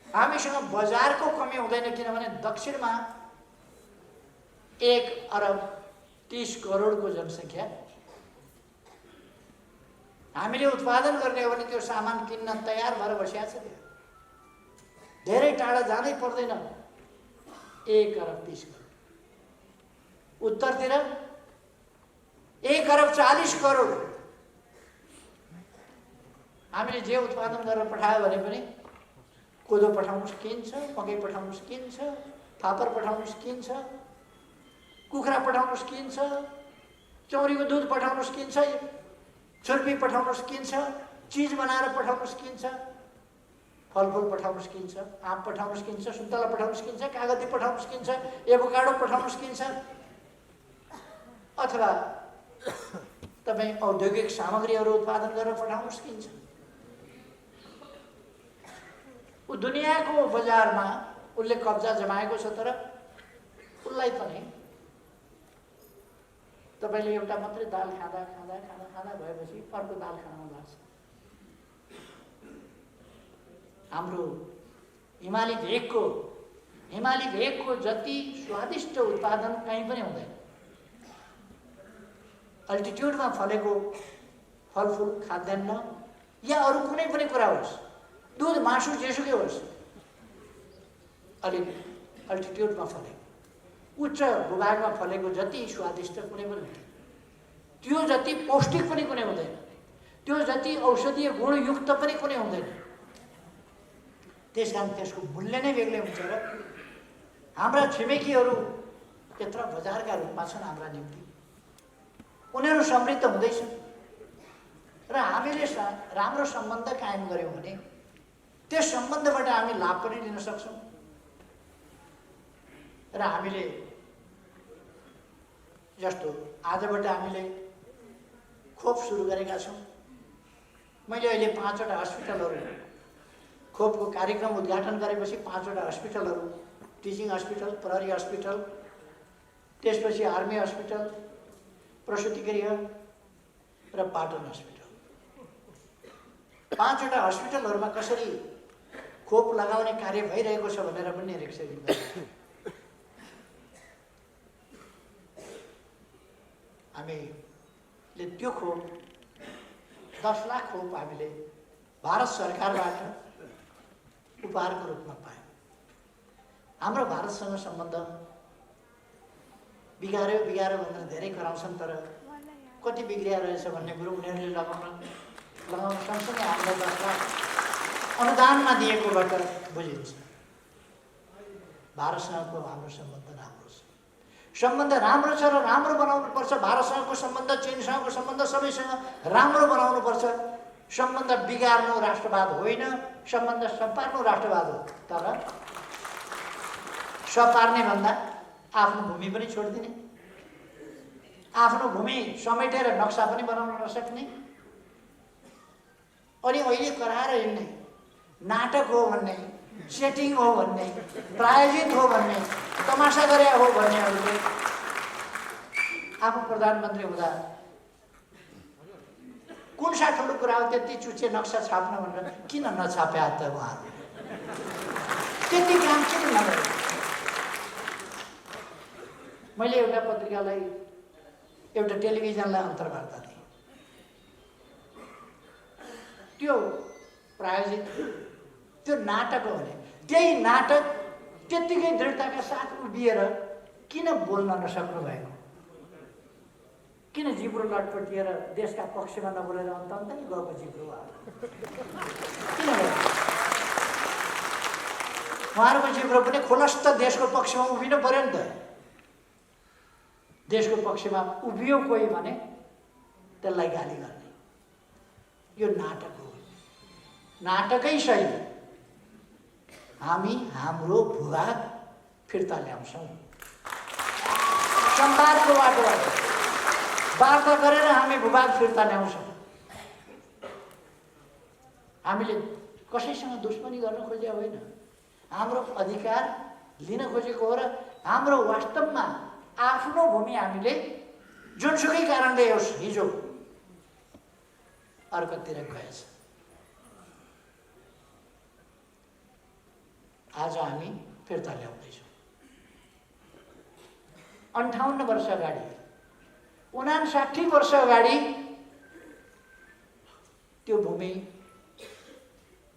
S2: हामीसँग बजारको कमी हुँदैन, किनभने दक्षिणमा 1,30,00,00,000 जनसङ्ख्या। हामीले उत्पादन गर्ने हो भने त्यो सामान किन्न तयार भएर बसिया छ। त्यहाँ धेरै टाढा जाँदै पर्दैन। 1,30,00,00,000। उत्तरतिर 1,40,00,00,000। हामीले जे उत्पादन गरेर पठायो भने पनि कोदो पठाउनु सकिन्छ, मकै पठाउनु सकिन्छ, फापर पठाउनु सकिन्छ, कुखुरा पठाउनु सकिन्छ, चौरीको दुध पठाउनु सकिन्छ, छुर्पी पठाउनु सकिन्छ, चिज बनाएर पठाउनु सकिन्छ, फलफुल पठाउनु सकिन्छ, आँप पठाउनु सकिन्छ, सुन्तला पठाउनु सकिन्छ, कागती पठाउनु सकिन्छ, एभोकाडो पठाउनु सकिन्छ, अथवा तपाईँ औद्योगिक सामग्रीहरू उत्पादन गरेर पठाउनु सकिन्छ। ऊ दुनियाँको बजारमा उसले कब्जा जमाएको छ, तर उसलाई पनि तपाईँले एउटा मात्रै दाल खाँदा खाँदा खाँदा खाँदा भएपछि अर्को दाल खान मन लाग्छ। हाम्रो हिमाली भेगको जति स्वादिष्ट उत्पादन कहीँ पनि हुँदैन। अल्टिट्युडमा फलेको फलफुल खाद्यान्न या अरू कुनै पनि कुरा होस्, दुध मासु जेसुकै होस्, अलिक अल्टिट्युडमा फलेको उच्च भूभागमा फलेको जति स्वादिष्ट कुनै पनि हुँदैन, त्यो जति पौष्टिक पनि कुनै हुँदैन, त्यो जति औषधीय गुणयुक्त पनि कुनै हुँदैन। त्यसकारण त्यसको मूल्य नै बेग्लै हुन्छ र हाम्रा छिमेकीहरू त्यत्र बजारका रूपमा छन् हाम्रा निम्ति। उनीहरू समृद्ध हुँदैछन् र हामीले राम्रो सम्बन्ध कायम गर्यौँ भने त्यस सम्बन्धबाट हामी लाभ पनि लिन सक्छौँ र हामीले जस्तो आजबाट हामीले खोप सुरु गरेका छौँ। मैले अहिले 5वटा हस्पिटलहरू खोपको कार्यक्रम उद्घाटन गरेपछि 5वटा हस्पिटलहरू, टिचिङ हस्पिटल, प्रहरी हस्पिटल, त्यसपछि आर्मी हस्पिटल, प्रसुति गृह र पाटन हस्पिटल, 5वटा हस्पिटलहरूमा कसरी खोप लगाउने कार्य भइरहेको छ भनेर पनि निरीक्षण गरेँ। हामीले त्यो खोप 10 लाख खोप हामीले भारत सरकारबाट उपहारको रूपमा पायौँ। हाम्रो भारतसँग सम्बन्ध बिगाऱ्यो भन्दा धेरै कराउँछन्, तर कति बिग्रिया रहेछ भन्ने कुरो उनीहरूले लगाउन सँगसँगै हामीलाई 10 लाख अनुदानमा दिएकोबाट बुझिन्छ। भारतसँगको हाम्रो सम्बन्ध राम्रो छ, सम्बन्ध राम्रो छ र राम्रो बनाउनुपर्छ। भारतसँगको सम्बन्ध, चीनसँगको सम्बन्ध सबैसँग राम्रो बनाउनुपर्छ। सम्बन्ध बिगार्नु राष्ट्रवाद होइन, सम्बन्ध सपार्नु राष्ट्रवाद हो। तर सपार्ने भन्दा आफ्नो भूमि पनि छोडिदिने, आफ्नो भूमि समेटेर नक्सा पनि बनाउन नसक्ने, अनि अहिले कराएर हिँड्ने, नाटक हो भन्ने, सेटिङ हो भन्ने, प्रायोजित हो भन्ने, तमासा गरे हो भन्नेहरूले आफू प्रधानमन्त्री हुँदा कुन सा ठुलो कुरा हो त्यति चुच्चे नक्सा छाप्न भनेर किन नछाप्या त उहाँहरू? त्यति काम किन नगरे? मैले एउटा पत्रिकालाई, एउटा टेलिभिजनलाई अन्तर्वार्ता दिएँ। त्यो प्रायोजित त्यो नाटक हो भने त्यही नाटक त्यत्तिकै दृढताका साथ उभिएर किन बोल्न नसक्नु भएको? किन जिब्रो लटपटिएर देशका पक्षमा नबोलेर अन्त नि गएको जिब्रो किन गयो? उहाँहरूको जिब्रो पनि खुलस्त देशको पक्षमा उभिनु पर्यो नि त। देशको पक्षमा उभियो कोही भने त्यसलाई गाली गर्ने, यो नाटक हो। नाटकै सही। हामी हाम्रो भूभाग फिर्ता ल्याउँछौँ संवादको बाटोबाट, वार्ता गरेर हामी भूभाग फिर्ता ल्याउँछौँ। हामीले कसैसँग दुश्मनी गर्न खोजेको होइन, हाम्रो अधिकार लिन खोजेको हो र हाम्रो वास्तवमा आफ्नो भूमि हामीले जुनसुकै कारणले होस् हिजो अर्कोतिर गएछ, आज हामी फिर्ता ल्याउँदैछौँ। 58 वर्ष अगाडि, 59 वर्ष अगाडि त्यो भूमि,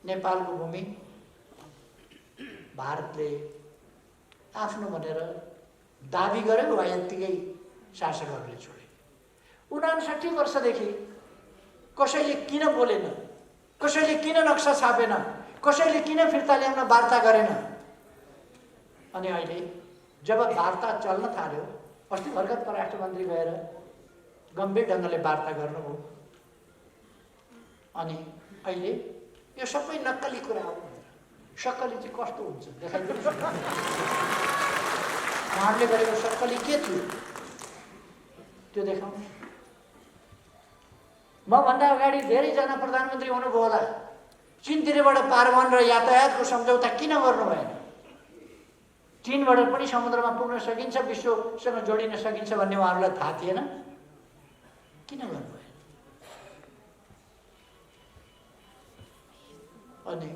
S2: नेपालको भूमि भारतले आफ्नो भनेर दाबी गर्यो वा यत्तिकै शासकहरूले छोडे। 59 वर्षदेखि कसैले किन बोलेन, कसैले किन नक्सा छापेन, कसैले किन फिर्ता ल्याउन वार्ता गरेन? अनि अहिले जब वार्ता चल्न थाल्यो, अस्ति भर्खर परराष्ट्र मन्त्री गएर गम्भीर ढङ्गले वार्ता गर्नुभयो, अनि अहिले यो सबै नक्कली कुरा हो। सक्कली चाहिँ कस्तो हुन्छ देखाइदिनुहोस्। उहाँहरूले गरेको सक्कली के थियो त्यो देखाउनु। मभन्दा अगाडि धेरैजना प्रधानमन्त्री हुनुभयो होला, चीनतिरबाट पारवन र यातायातको सम्झौता किन गर्नु भएन? चीनबाट पनि समुद्रमा पुग्न सकिन्छ, विश्वसँग जोडिन सकिन्छ भन्ने उहाँहरूलाई थाहा थिएन, किन गर्नु भएन? अनि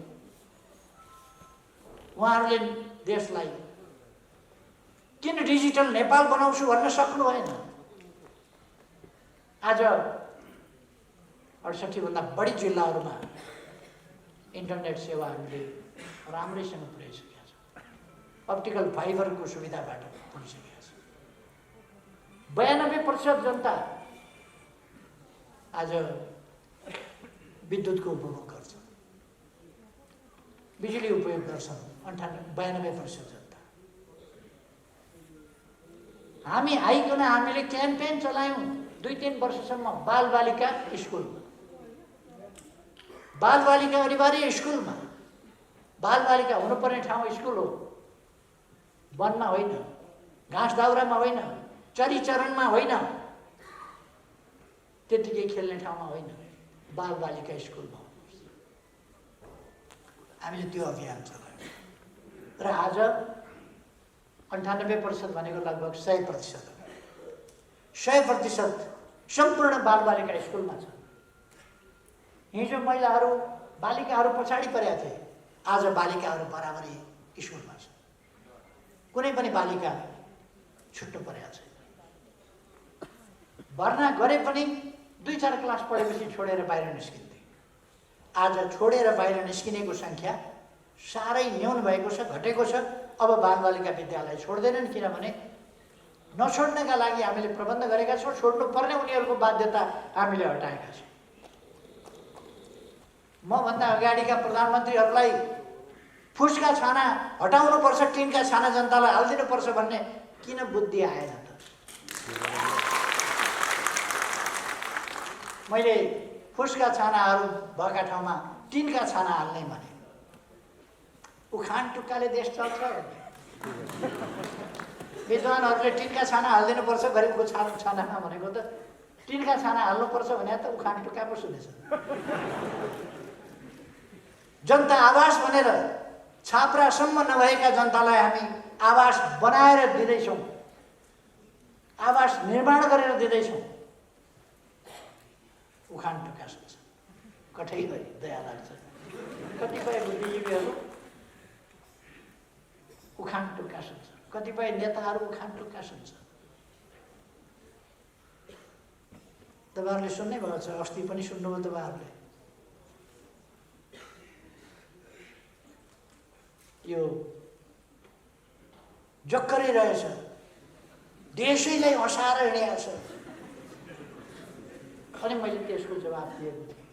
S2: उहाँहरूले देशलाई किन डिजिटल नेपाल बनाउँछु भन्न सक्नु भएन। आज 68 भन्दा बढी जिल्लाहरूमा इन्टरनेट सेवा हामीले राम्रैसँग पुर्याइसकेका छौँ। अप्टिकल फाइबरको सुविधाबाट पुगिसकेका छ। 92% जनता आज विद्युतको उपभोग गर्छ, बिजुली उपयोग गर्छन्। 92% जनता। हामी आइकन हामीले क्याम्पेन चलायौँ 2-3 वर्षसम्म बालबालिका स्कुलमा, बालबालिका अनिवार्य स्कुलमा। बालबालिका हुनुपर्ने ठाउँ स्कुल हो, वनमा होइन, घाँस दाउरामा होइन, चरीचरणमा होइन, त्यतिकै खेल्ने ठाउँमा होइन, बालबालिका स्कुलमा हुनुपर्छ। हामीले त्यो अभियान चलायौँ र आज 98% भनेको लगभग 100%। 100% सम्पूर्ण बालबालिका स्कुलमा छ। हिजो महिलाहरू बालिकाहरू पछाडि परेका थिए, आज बालिकाहरू बराबरी स्कुलमा छ। कुनै पनि बालिका छुट्टो परेका छैन। भर्ना गरे पनि 2-4 क्लास पढेपछि छोडेर बाहिर निस्किन्थे। आज छोडेर बाहिर निस्किनेको सङ्ख्या साह्रै न्यून भएको छ, घटेको छ। अब बालबालिका विद्यालय छोड्दैनन्, किनभने नछोड्नका लागि हामीले प्रबन्ध गरेका छौँ। छोड्नुपर्ने उनीहरूको बाध्यता हामीले हटाएका छौँ। मभन्दा अगाडिका प्रधानमन्त्रीहरूलाई फुसका छाना हटाउनुपर्छ, टिनका छाना जनतालाई हालिदिनुपर्छ भन्ने किन बुद्धि आएन त? मैले फुसका छानाहरू भएका ठाउँमा टिनका छाना हाल्ने भने उखान टुक्काले देश चल्छ। विद्वानहरूले टिनका छाना हालिदिनुपर्छ, गरिबको छानामा भनेको त टिनका छाना हाल्नुपर्छ भने त उखान टुक्का पो सुनेछ। जनता आवास भनेर छाप्रासम्म नभएका जनतालाई हामी आवास बनाएर दिँदैछौँ, आवास निर्माण गरेर दिँदैछौँ। उखान टुक्का सुन्छ, कठै दया लाग्छ। कतिपय बुद्धिजीवीहरू उखान टुक्का सुन्छ, कतिपय नेताहरू उखान टुक्का सुन्छ। तपाईँहरूले सुन्नै भएको छ, अस्ति पनि सुन्नुभयो तपाईँहरूले। यो जक्करै रहेछ, देशैलाई हँसाएर हिँडेको छ। अनि मैले त्यसको जवाब दिएको थिएँ,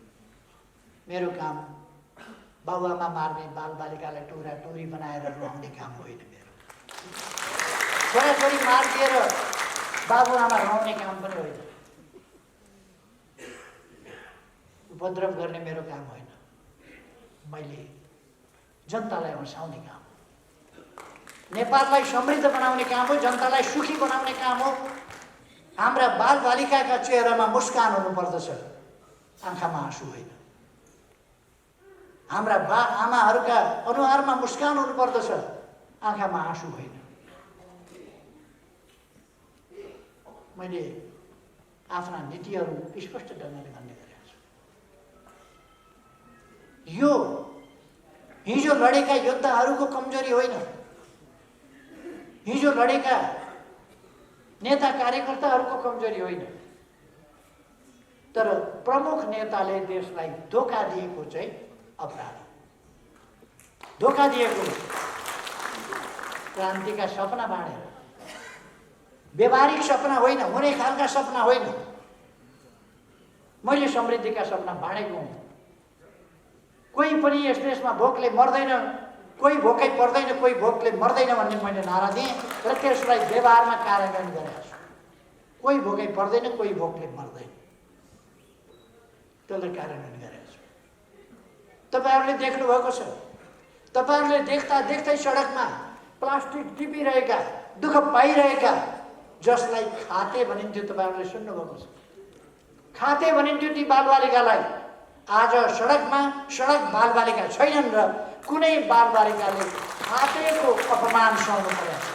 S2: मेरो काम बाबुआमा मार्ने बालबालिकालाई टुरा टुरी बनाएर रुवाउने काम होइन। मेरो छोराछोरी मारिदिएर बाबुआमा रुवाउने काम पनि होइन। उपद्रव गर्ने मेरो काम होइन। मैले जनतालाई हँसाउने काम, नेपाललाई समृद्ध बनाउने काम हो, जनतालाई सुखी बनाउने काम हो। हाम्रा बालबालिकाका चेहरामा मुस्कान हुनुपर्दछ, आँखामा आँसु होइन। हाम्रा आमाहरूका अनुहारमा मुस्कान हुनुपर्दछ, आँखामा आँसु होइन। मैले आफ्ना नीतिहरू स्पष्ट ढङ्गले भन्ने गरेको छु। यो हिजो लडेका योद्धाहरूको कमजोरी होइन, हिजो लडेका नेता कार्यकर्ताहरूको कमजोरी होइन, तर प्रमुख नेताले देशलाई धोका दिएको चाहिँ अपराध, धोका दिएको। क्रान्तिका सपना बाँडेर, व्यवहारिक सपना होइन, हुने खालका सपना होइन। मैले समृद्धिका सपना बाँडेको हुँ। कोही पनि यस देशमा भोकले मर्दैन, कोही भोकै पर्दैन, कोही भोकले मर्दैन भन्ने मैले नारा दिएँ र त्यसलाई व्यवहारमा कार्यान्वयन गरेको छु। कोही भोकै पर्दैन, कोही भोकले मर्दैन, त्यसलाई कार्यान्वयन गरेको छु। तपाईँहरूले देख्नुभएको छ, तपाईँहरूले देख्दा देख्दै सडकमा प्लास्टिक टिपिरहेका, दुःख पाइरहेका, जसलाई खाते भनिन्थ्यो, तपाईँहरूले सुन्नुभएको छ। खाते भनिन्थ्यो ती बालबालिकालाई। आज सडकमा सडक बालबालिका छैनन् र कुनै बालबालिकाले खातेको अपमान सहनु परेको छ।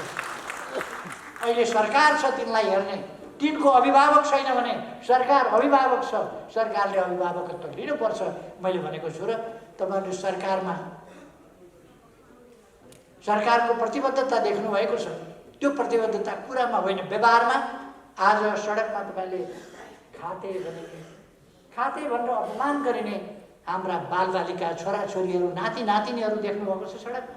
S2: अहिले सरकार छ तिनलाई हेर्ने, तिनको अभिभावक छैन भने सरकार अभिभावक छ, सरकारले अभिभावकत्व लिनुपर्छ मैले भनेको छु। र तपाईँहरूले सरकारमा सरकारको प्रतिबद्धता देख्नु भएको छ। त्यो प्रतिबद्धता कुरामा होइन, व्यवहारमा। आज सडकमा तपाईँले खाते भनेर अपमान गरिने हाम्रा बालबालिका, छोराछोरीहरू, नाति नातिनीहरू देख्नुभएको छ सडकमा।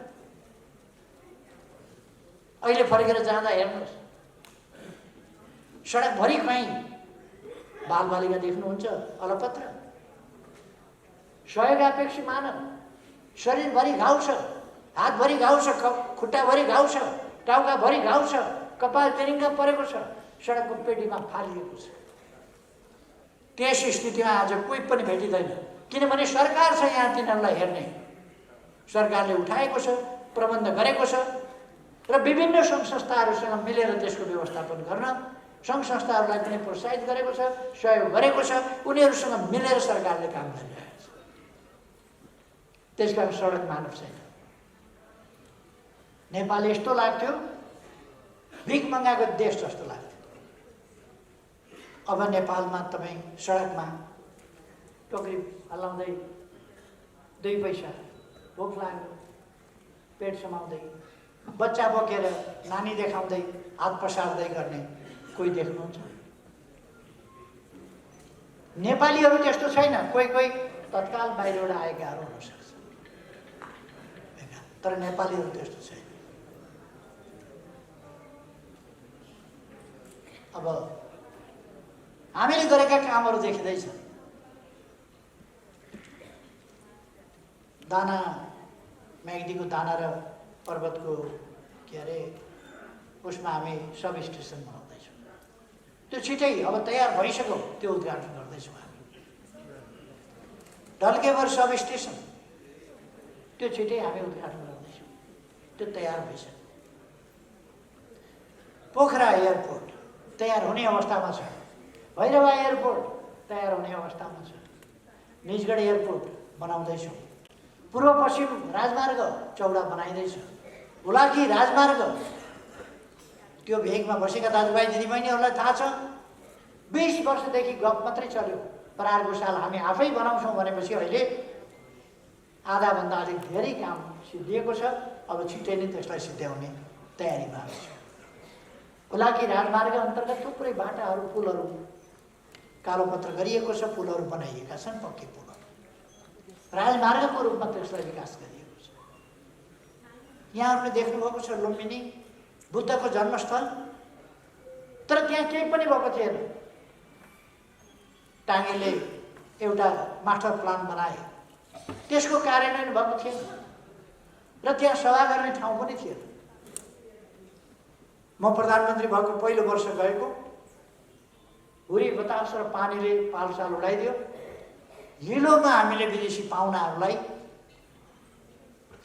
S2: अहिले फर्केर जाँदा हेर्नुहोस्, सडकभरि कहीँ बालबालिका देख्नुहुन्छ अलपत्र। सहयोगापेक्षी मानव, शरीरभरि घाउ छ, हातभरि घाउ छ, खुट्टाभरि घाउ छ, टाउकाभरि घाउ छ, कपाल तेरिङ्गा परेको छ, सडकको पेटीमा फालिएको छ। त्यस स्थितिमा आज कोही पनि भेटिँदैन, किनभने सरकार छ यहाँ तिनीहरूलाई हेर्ने। सरकारले उठाएको छ, प्रबन्ध गरेको छ र विभिन्न सङ्घ संस्थाहरूसँग मिलेर त्यसको व्यवस्थापन गर्न सङ्घ संस्थाहरूलाई पनि प्रोत्साहित गरेको छ, सहयोग गरेको छ। उनीहरूसँग मिलेर सरकारले काम गरिरहेको छ। त्यसकारण सडक मानव छैन। नेपाल यस्तो लाग्थ्यो भिख मगाएको देश जस्तो लाग्थ्यो। अब नेपालमा तपाईँ सडकमा टोकरी हल्लाउँदै 2 पैसा भोक लाग्यो पेट समाउँदै, बच्चा बोकेर नानी देखाउँदै हात पसार्दै गर्ने कोही देख्नुहुन्छ? नेपालीहरू त्यस्तो छैन। कोही तत्काल बाहिरबाट आएकाहरू हुनसक्छ, तर नेपालीहरू त्यस्तो छैन। अब हामीले गरेका कामहरू देखिँदैछ। दाना, म्याग्दीको दाना र पर्वतको उसमा हामी सब स्टेसन बनाउँदैछौँ। त्यो छिटै अब तयार भइसक्यो, त्यो उद्घाटन गर्दैछौँ हामी। ढल्केवर सब स्टेसन त्यो छिटै हामी उद्घाटन गर्दैछौँ, त्यो तयार भइसक्यो। पोखरा एयरपोर्ट तयार हुने अवस्थामा छ। भैरवा एयरपोर्ट तयार हुने अवस्थामा छ। निजगढ एयरपोर्ट बनाउँदैछौँ। पूर्व पश्चिम राजमार्ग चौडा बनाइँदैछ। हुलाकी राजमार्ग, त्यो भेगमा बसेका दाजुभाइ दिदीबहिनीहरूलाई थाहा छ, 20 वर्षदेखि गफ मात्रै चल्यो। परारको साल हामी आफै बनाउँछौँ भनेपछि अहिले आधाभन्दा अलिक धेरै काम सिद्धिएको छ। अब छिट्टै नै त्यसलाई सिद्ध्याउने तयारीमा छ। हुलाकी राजमार्ग अन्तर्गत थुप्रै बाटाहरू, पुलहरू कालोपत्र गरिएको छ, पुलहरू बनाइएका छन्, पक्कै पुलहरू। राजमार्गको रूपमा त्यसलाई विकास गरिएको छ। यहाँहरूले देख्नुभएको छ लुम्बिनी बुद्धको जन्मस्थल, तर त्यहाँ केही पनि भएको थिएन। टाङ्गेले एउटा मास्टर प्लान बनाए, त्यसको कार्यान्वयन भएको थिएन र त्यहाँ सभा गर्ने ठाउँ पनि थिएन। म प्रधानमन्त्री भएको पहिलो वर्ष गएको, हुरी बतास र पानीले पालसाल उडाइदियो। हिलोमा हामीले विदेशी पाहुनाहरूलाई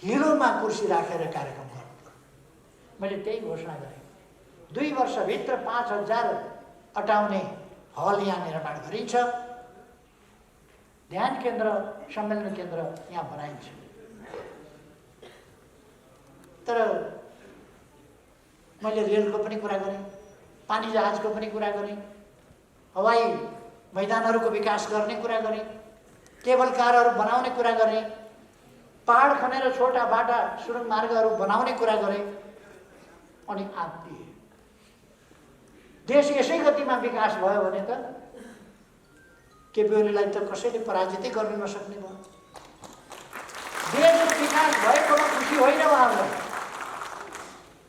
S2: हिलोमा कुर्सी राखेर कार्यक्रम गर्नु। मैले त्यही घोषणा गरेँ। 2 वर्षभित्र 5000 अटाउने हल यहाँ निर्माण गरिन्छ। ध्यान केन्द्र, सम्मेलन केन्द्र यहाँ बनाइन्छ। तर मैले रेलको पनि कुरा गरेँ, पानी जहाजको पनि कुरा गरेँ, हवाई मैदानहरूको विकास गर्ने कुरा गरेँ, केबल कारहरू बनाउने कुरा गरेँ, पहाड खनेर छोटा बाटा सुरुङ मार्गहरू बनाउने कुरा गरेँ। अनि आत्तिए। देश यसै गतिमा विकास भयो भने त केपी ओलीलाई त कसैले पराजितै गर्न नसक्ने भयो। देशको विकास भएकोमा खुसी होइन उहाँहरूलाई,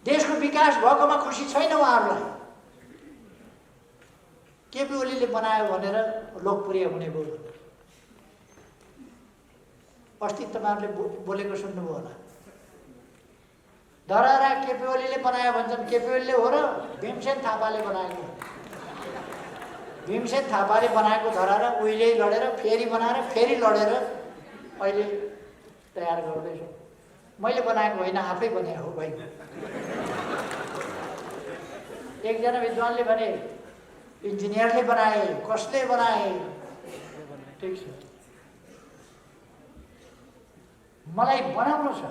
S2: देशको विकास भएकोमा खुसी छैन उहाँहरूलाई। केपी ओलीले बनायो भनेर लोकप्रिय हुने भयो। अस्ति तपाईँहरूले बोलेको सुन्नुभयो होला, धरहरा केपी ओलीले बनायो भन्छन्। केपी ओलीले हो र भीमसेन थापाले बनाएको? भीमसेन थापाले बनाएको धरहरा उहिले लडेर फेरि बनाएर फेरि लडेर अहिले तयार गर्दैछु। मैले बनाएको होइन, आफै बनाएको हो भाइ। एकजना विद्वानले भने इन्जिनियरले बनाए, कसले बनाए? ठिक छ, मलाई बनाउनु छ।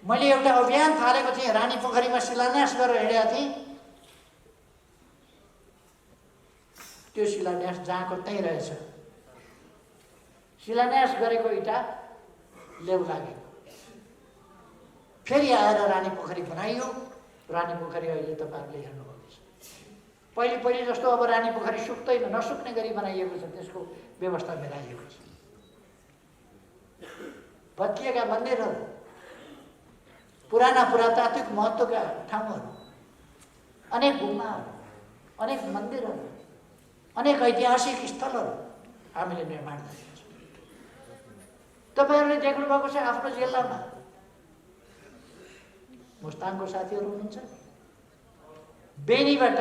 S2: मैले एउटा अभियान थालेको थिएँ, रानी पोखरीमा शिलान्यास गरेर हिँडेको थिएँ। त्यो शिलान्यास जहाँको त्यहीँ रहेछ। शिलान्यास गरेको इँटा लेउ लागेको, फेरि आएर रानी पोखरी बनाइयो। रानी पोखरी अहिले तपाईँहरूले हेर्नुहुँदैछ। पहिले जस्तो अब रानी पोखरी सुक्दैन, नसुक्ने गरी बनाइएको छ, त्यसको व्यवस्था मिलाइएको छ। भत्किएका मन्दिरहरू, पुराना पुरातात्विक महत्त्वका ठाउँहरू, अनेक गुम्बाहरू, अनेक मन्दिरहरू, अनेक ऐतिहासिक स्थलहरू हामीले निर्माण गरेका छौँ। तपाईँहरूले देख्नुभएको छ आफ्नो जिल्लामा मुस्ताङको साथीहरू हुनुहुन्छ, बेनीबाट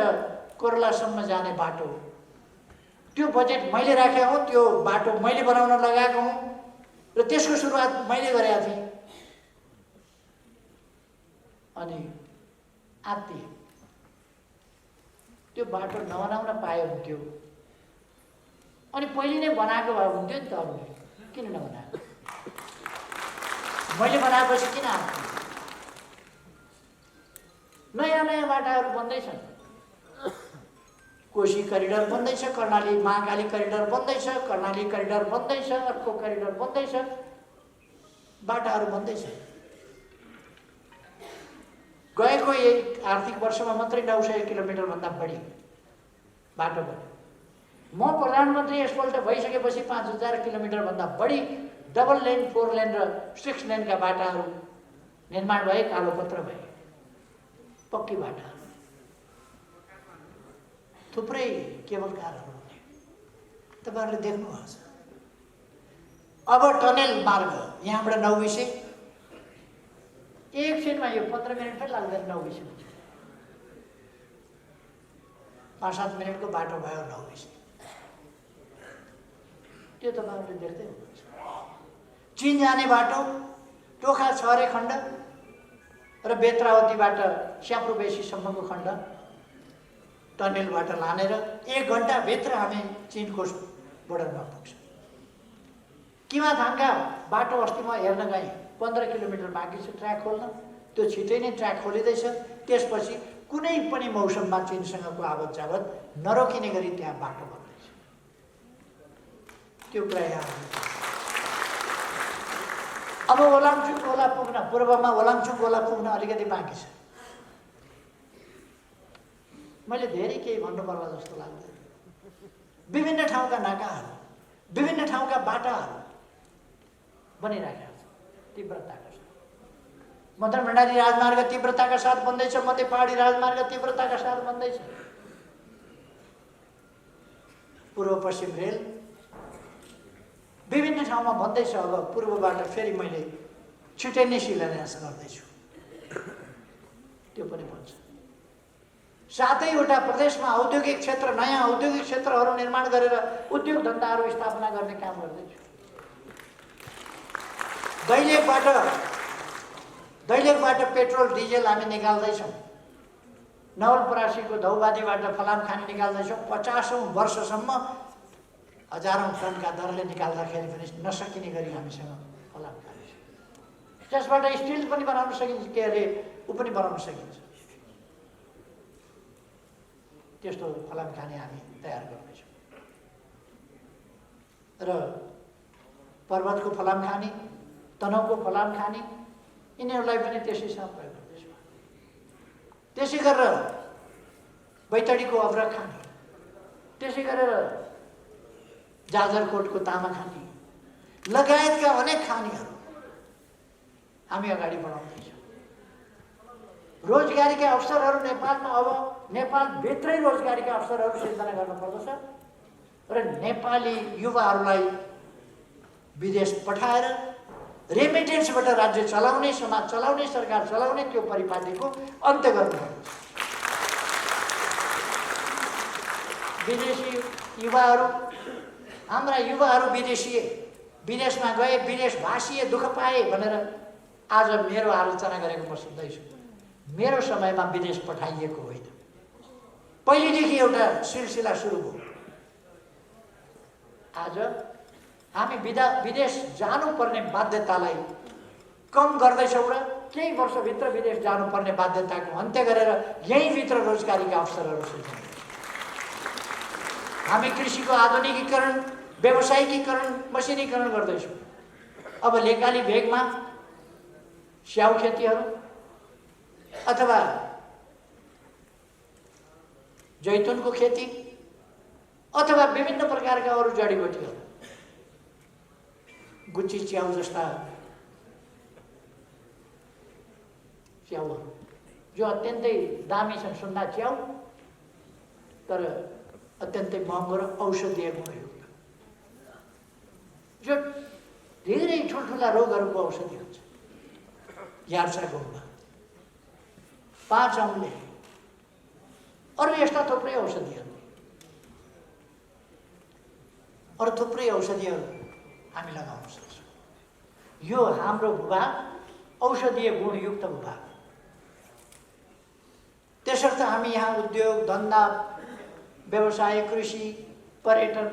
S2: कोर्लासम्म जाने बाटो, त्यो बजेट मैले राखेको हुँ, त्यो बाटो मैले बनाउन लगाएको हुँ र त्यसको सुरुवात मैले गरेका थिएँ। अनि आत्तिए, त्यो बाटो नबनाउन पाए हुन्थ्यो। अनि पहिले नै बनाएको भए हुन्थ्यो नि त, अरूले किन नबनाएको? मैले बनाएपछि किन आत्तिए? नयाँ नयाँ बाटाहरू बन्दैछन्। कोशी करिडर बन्दैछ, कर्णाली महाकाली करिडर बन्दैछ, कर्णाली करिडर बन्दैछ, अर्को करिडर बन्दैछ, बाटाहरू बन्दैछ। गएको एक आर्थिक वर्षमा मात्रै 900 किलोमिटरभन्दा बढी बाटो बन्यो। म प्रधानमन्त्री यसपल्ट भइसकेपछि 5000 किलोमिटरभन्दा बढी डबल लेन, 4 लेन र 6 लेनका बाटाहरू निर्माण भए, कालोपत्र भए, पक्की बाटाहरू। थुप्रै केबल कारहरू हुने तपाईँहरूले देख्नुभएको छ। अब टनेल मार्ग यहाँबाट नौबिसे, एकछिनमा यो 15 मिनट पनि लाग्दैन नौबिसे, 5-7 मिनटको बाटो भयो नौबिसे। त्यो तपाईँहरूले देख्दै हुनुहुन्छ। चीन जाने बाटो, टोखा छहरे खण्ड र बेत्रावतीबाट स्याप्रोबेसीसम्मको खण्ड टनेलबाट लानेर 1 घन्टाभित्र हामी चीनको बोर्डरमा पुग्छ। किमाथाङका बाटो अस्ति म हेर्न गएँ, 15 किलोमिटर बाँकी छ ट्र्याक खोल्न, त्यो छिटै नै ट्र्याक खोलिँदैछ। त्यसपछि कुनै पनि मौसममा चीनसँगको आवत जावत नरोकिने गरी त्यहाँ बाटो बन्दैछ। त्यो कुरा यहाँ अब ओलाङचुङ गोला पुग्न, पूर्वमा ओलाङचुङ गोला पुग्न अलिकति बाँकी छ। मैले धेरै केही भन्नुपर्ला जस्तो लाग्दैन। विभिन्न ठाउँका नाकाहरू, विभिन्न ठाउँका बाटाहरू बनिरहेका छन् तीव्रताका साथ। मदन भण्डारी राजमार्ग तीव्रताका साथ बन्दैछ, मध्य पहाडी राजमार्ग तीव्रताका साथ बन्दैछ। पूर्व पश्चिम रेल विभिन्न ठाउँमा बन्दैछ। अब पूर्वबाट फेरि मैले छिटै नै शिलान्यास गर्दैछु, त्यो पनि बन्छ। 7वटा प्रदेशमा औद्योगिक क्षेत्र, नयाँ औद्योगिक क्षेत्रहरू निर्माण गरेर उद्योग धन्दाहरू स्थापना गर्ने काम गर्दैछु। दैलेखबाट पेट्रोल डिजेल हामी निकाल्दैछौँ। नवलपरासीको धौबादीबाट फलामखानी निकाल्दैछौँ। 50औं वर्षसम्म हजारौं टनका दरले निकाल्दाखेरि पनि नसकिने गरी हामीसँग फलामखानी छ। त्यसबाट स्टिल पनि बनाउन सकिन्छ, के अरे ऊ पनि बनाउन सकिन्छ। त्यस्तो फलामखानी हामी तयार गर्दैछौँ। र पर्वतको फलामखानी, तनहुको फलामखानी, यिनीहरूलाई पनि त्यसैसँग प्रयोग गर्दैछौँ। त्यसै गरेर बैतडीको अभ्रक खानी, त्यसै गरेर जाजरकोटको तामाखानी लगायतका अनेक खानीहरू हामी अगाडि बढाउँदैछौँ। रोजगारीका अवसरहरू नेपालमा, अब नेपालभित्रै रोजगारीका अवसरहरू सिर्जना गर्न पर्दछ र नेपाली युवाहरूलाई विदेश पठाएर रेमिटेन्सबाट राज्य चलाउने, समाज चलाउने, सरकार चलाउने त्यो परिपाटीको अन्त्य गर्नुपर्छ। विदेशी युवाहरू, हाम्रा युवाहरू विदेशमा गए, विदेश भाषिए, दुःख पाए भनेर आज मेरो आलोचना गरेको म सुन्दैछु। मेरो समयमा विदेश पठाइएको होइन, पहिलेदेखि एउटा सिलसिला सुरु भयो। आज हामी विदेश जानुपर्ने बाध्यतालाई कम गर्दैछौँ र केही वर्षभित्र विदेश जानुपर्ने बाध्यताको अन्त्य गरेर यहीँभित्र रोजगारीका अवसरहरू सृजना गर्छौँ। हामी कृषिको आधुनिकीकरण, व्यावसायिकीकरण, मसिनीकरण गर्दैछौँ। अब लेकाली भेगमा स्याउ खेतीहरू अथवा जैतुनको खेती अथवा विभिन्न प्रकारका अरू जडीबुटीहरू, गुच्ची च्याउ जस्ता च्याउहरू जो अत्यन्तै दामी छन्, सुन्दा च्याउ तर अत्यन्तै महँगो र औषधीय गुणयुक्त, जो धेरै ठुल्ठुला रोगहरूको औषधि हुन्छ। यार्सा गुणमा 5 औँले अरू यस्ता थुप्रै औषधिहरू, अरू थुप्रै औषधिहरू हामी लगाउन सक्छौँ। यो हाम्रो भूभाग औषधीय गुणयुक्त भूभाग। त्यसर्थ हामी यहाँ उद्योग धन्दा, व्यवसाय, कृषि, पर्यटन,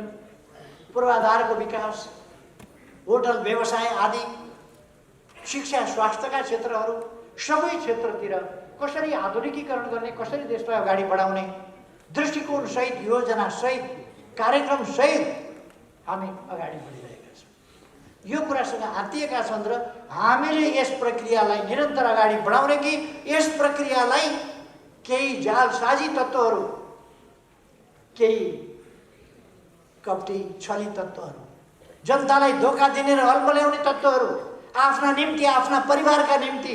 S2: पूर्वाधारको विकास, होटल व्यवसाय आदि, शिक्षा, स्वास्थ्यका क्षेत्रहरू, सबै क्षेत्रतिर कसरी आधुनिकीकरण गर्ने, कसरी देशलाई अगाडि बढाउने दृष्टिकोण सहित, योजना सहित, कार्यक्रम सहित हामी अगाडि बढिरहेका छौँ। यो कुरासँग आत्तिएका छन् र हामीले यस प्रक्रियालाई निरन्तर अगाडि बढाउने कि यस प्रक्रियालाई केही जालसाजी तत्त्वहरू, केही कपटी छली तत्त्वहरू, जनतालाई धोका दिने र अल्मल्याउने तत्त्वहरू, आफ्ना निम्ति, आफ्ना परिवारका निम्ति,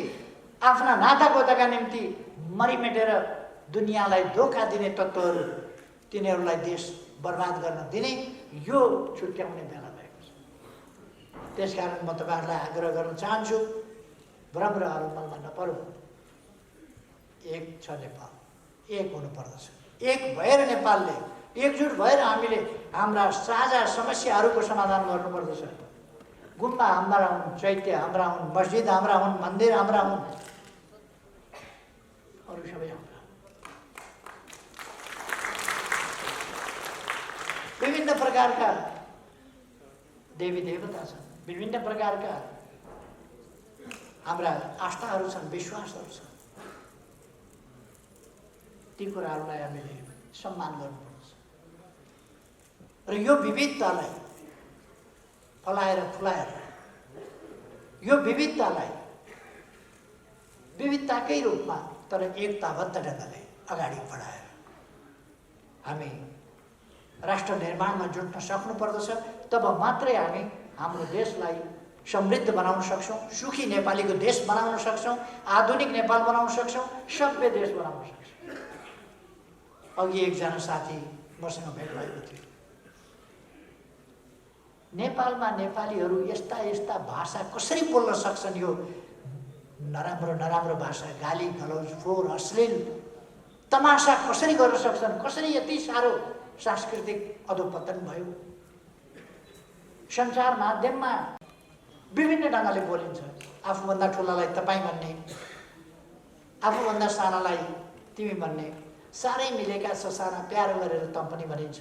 S2: आफ्ना नातागोताका निम्ति मरिमेटेर दुनियाँलाई धोका दिने तत्त्वहरू, तिनीहरूलाई देश बर्बाद गर्न दिने, यो छुट्याउने बेला भएको छ। त्यसकारण म तपाईँहरूलाई आग्रह गर्न चाहन्छु, भ्रम र अलमलमा नपरौँ। एक छ नेपाल, एक हुनुपर्दछ। एक भएर नेपालले, एकजुट भएर हामीले हाम्रा साझा समस्याहरूको समाधान गर्नुपर्दछ। गुम्बा हाम्रा हुन्, चैत्य हाम्रा हुन्, मस्जिद हाम्रा हुन्, मन्दिर हाम्रा हुन्, अरू सबै हाम्रा। विभिन्न प्रकारका देवी देवता छन्, विभिन्न प्रकारका हाम्रा आस्थाहरू छन्, विश्वासहरू छन्। ती कुराहरूलाई हामीले सम्मान गर्नुपर्छ र यो विविधतालाई फलाएर फुलाएर, यो विविधतालाई विविधताकै रूपमा तर एकताबद्ध ढङ्गले अगाडि बढाएर हामी राष्ट्र निर्माणमा जुट्न सक्नुपर्दछ। तब मात्रै हामी हाम्रो देशलाई समृद्ध बनाउन सक्छौँ, सुखी नेपालीको देश बनाउन सक्छौँ, आधुनिक नेपाल बनाउन सक्छौँ, सभ्य देश बनाउन सक्छौँ। अघि एकजना साथी मसँग भेट भएको थियो। नेपालमा नेपालीहरू यस्ता यस्ता भाषा कसरी बोल्न सक्छन्, यो नराम्रो नराम्रो भाषा, गाली गलौज, फोहोर, अश्लील तमासा कसरी गर्न सक्छन्, कसरी यति साह्रो सांस्कृतिक अधोपतन भयो। सञ्चार माध्यममा विभिन्न ढङ्गले बोलिन्छ। आफूभन्दा ठुलालाई तपाईँ भन्ने, आफूभन्दा सानालाई तिमी भन्ने, साह्रै मिलेका ससाना प्यारो गरेर तँ पनि भनिन्छ।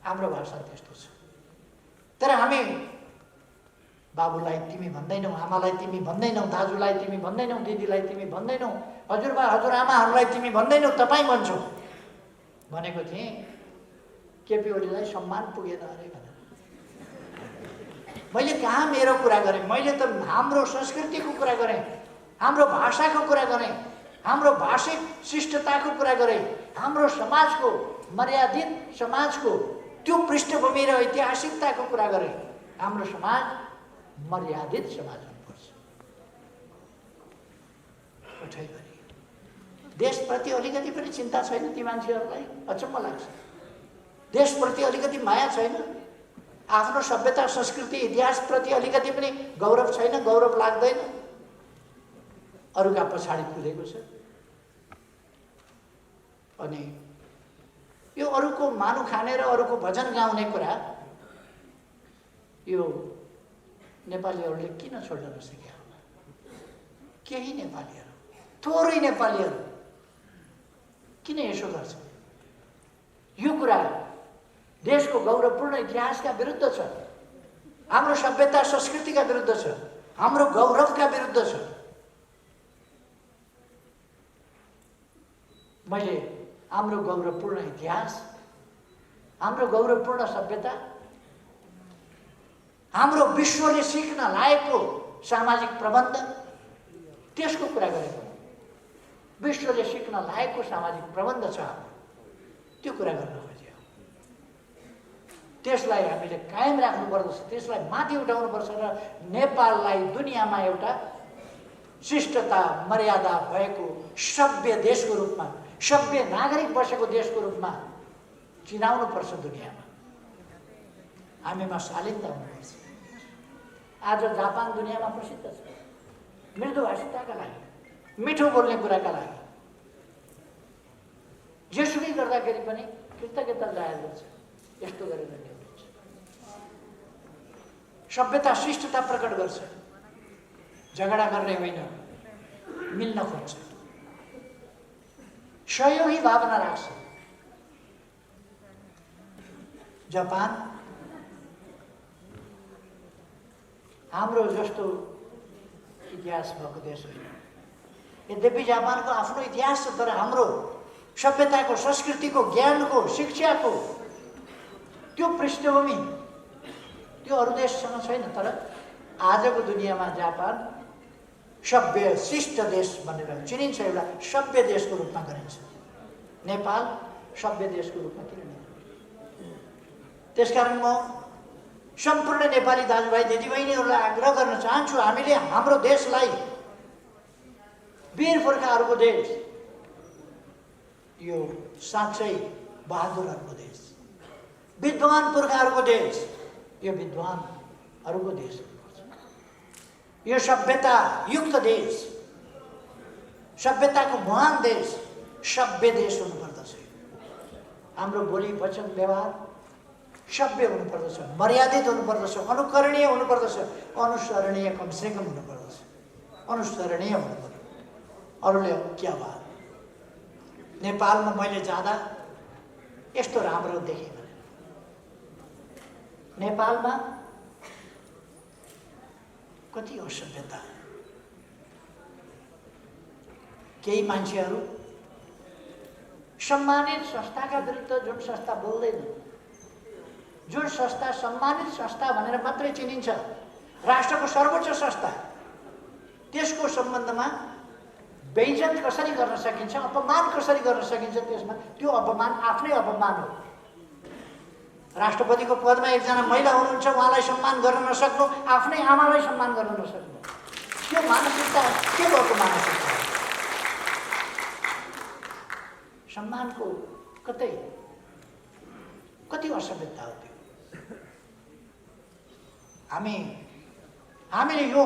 S2: हाम्रो भाषा त्यस्तो छ। तर हामी बाबुलाई तिमी भन्दैनौँ, आमालाई तिमी भन्दैनौँ, दाजुलाई तिमी भन्दैनौँ, दिदीलाई तिमी भन्दैनौँ, हजुरबा हजुरआमाहरूलाई तिमी भन्दैनौँ, तपाईँ भन्छौ भनेको थिएँ। केपी ओलीलाई सम्मान पुगेन अरे भनेर मैले कहाँ मेरो कुरा गरेँ? मैले त हाम्रो संस्कृतिको कुरा गरेँ, हाम्रो भाषाको कुरा गरेँ, हाम्रो भाषिक शिष्टताको कुरा गरेँ, हाम्रो समाजको, मर्यादित समाजको त्यो पृष्ठभूमि र ऐतिहासिकताको कुरा गरेँ। हाम्रो समाज मर्यादित समाज हुनुपर्छ। देशप्रति अलिकति पनि चिन्ता छैन ती मान्छेहरूलाई, अचम्म लाग्छ। देशप्रति अलिकति माया छैन, आफ्नो सभ्यता संस्कृति इतिहासप्रति अलिकति पनि गौरव छैन, गौरव लाग्दैन, अरूका पछाडि कुदेको छ। अनि यो अरूको मानु खाने र अरूको भजन गाउने कुरा यो नेपालीहरूले किन छोड्न नसके होला? केही नेपालीहरू, थोरै नेपालीहरू किन यसो गर्छ? यो कुरा देशको गौरवपूर्ण इतिहासका विरुद्ध छ, हाम्रो सभ्यता संस्कृतिका विरुद्ध छ, हाम्रो गौरवका विरुद्ध छ। मैले हाम्रो गौरवपूर्ण इतिहास, हाम्रो गौरवपूर्ण सभ्यता, हाम्रो विश्वले सिक्न लायकको सामाजिक प्रबन्ध, त्यसको कुरा गरेको हो। विश्वले सिक्न लायकको सामाजिक प्रबन्ध छ, त्यो कुरा गर्न खोज्यो। त्यसलाई हामीले कायम राख्नुपर्दछ, त्यसलाई माथि उठाउनुपर्छ र नेपाललाई दुनियाँमा एउटा शिष्टता मर्यादा भएको सभ्य देशको रूपमा, सभ्य नागरिक बसेको देशको रूपमा चिनाउनुपर्छ दुनियाँमा। हामीमा शालीनता हुनुपर्छ। आज जापान दुनियाँमा प्रसिद्ध छ मृदुभाषिताका लागि, मिठो बोल्ने कुराका लागि। जेसुकै गर्दाखेरि पनि कृतज्ञता जाहेर गर्छ, यस्तो गरेर ल्याउँछ। सभ्यता शिष्टता प्रकट गर्छ, झगडा गर्ने होइन, मिल्न खोज्छ, सहयोगी भावना राख्छ। जापान हाम्रो जस्तो इतिहास भएको देश होइन। यद्यपि जापानको आफ्नो इतिहास छ, तर हाम्रो सभ्यताको, संस्कृतिको, ज्ञानको, शिक्षाको त्यो पृष्ठभूमि त्यो अरू देशसँग छैन। तर आजको दुनियाँमा जापान सभ्य शिष्ट देश भनेर चिनिन्छ, एउटा सभ्य देशको रूपमा गरिन्छ। नेपाल सभ्य देशको रूपमा किन लिन्छ? त्यसकारण म सम्पूर्ण नेपाली दाजुभाइ दिदीबहिनीहरूलाई आग्रह गर्न चाहन्छु, हामीले हाम्रो देशलाई वीर पुर्खाहरूको देश, यो साँच्चै बहादुरहरूको देश, विद्वान पुर्खाहरूको देश, यो विद्वानहरूको देश, यो सभ्यता युक्त देश, सभ्यताको महान देश, सभ्य देश हुनुपर्दछ। हाम्रो बोली वचन व्यवहार सभ्य हुनुपर्दछ, मर्यादित हुनुपर्दछ, अनुकरणीय हुनुपर्दछ, अनुसरणीय कमसेकम हुनुपर्दछ, अनुसरणीय हुनुपर्दछ। अरूले क्या भयो? नेपालमा मैले जाँदा यस्तो राम्रो देखेँ भने, नेपालमा कति असभ्यता। केही मान्छेहरू सम्मानित संस्थाका विरुद्ध, जुन संस्था बोल्दैन, जुन संस्था सम्मानित संस्था भनेर मात्रै चिनिन्छ, राष्ट्रको सर्वोच्च संस्था, त्यसको सम्बन्धमा बेइज्जत कसरी गर्न सकिन्छ, अपमान कसरी गर्न सकिन्छ, त्यसमा त्यो अपमान आफ्नै अपमान हो। राष्ट्रपतिको पदमा एकजना महिला हुनुहुन्छ, उहाँलाई सम्मान गर्न नसक्नु, आफ्नै आमालाई सम्मान गर्न नसक्नु, त्यो मानसिकता के भएको मानसिकता? सम्मानको कति असभ्यता हो त्यो। हामीले यो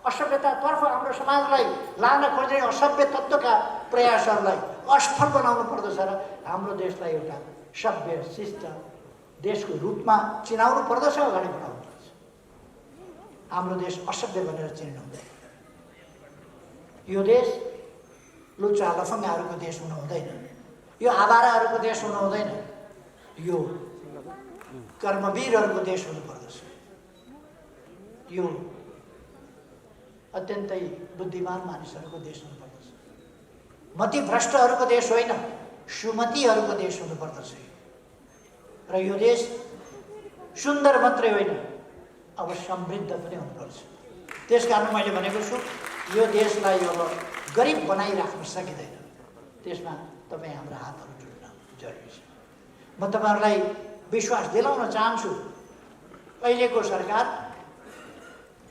S2: असभ्यतातर्फ हाम्रो समाजलाई लान खोज्ने असभ्य तत्त्वका प्रयासहरूलाई असफल बनाउनु पर्दछ र हाम्रो देशलाई एउटा सभ्य शिष्ट देशको रूपमा चिनाउनु पर्दछ, अगाडि बढाउनु पर्छ। हाम्रो देश असभ्य भनेर चिन्नु हुँदैन। यो देश लुच्चा लफङ्गाहरूको देश हुनु हुँदैन, यो आवाराहरूको देश हुनु हुँदैन, यो कर्मवीरहरूको देश हुनुपर्दछ। यो अत्यन्तै बुद्धिमान मानिसहरूको देश हुनुपर्दछ। मतिभ्रष्टहरूको देश होइन, सुमतिहरूको देश हुनुपर्दछ। र यो देश सुन्दर मात्रै होइन, अब समृद्ध पनि हुनुपर्छ। त्यसकारण मैले भनेको छु, यो देशलाई अब गरिब बनाइराख्न सकिँदैन। त्यसमा तपाईँ हाम्रा हातहरू जोड्न जरुरी छ। म तपाईँहरूलाई विश्वास दिलाउन चाहन्छु, अहिलेको सरकार,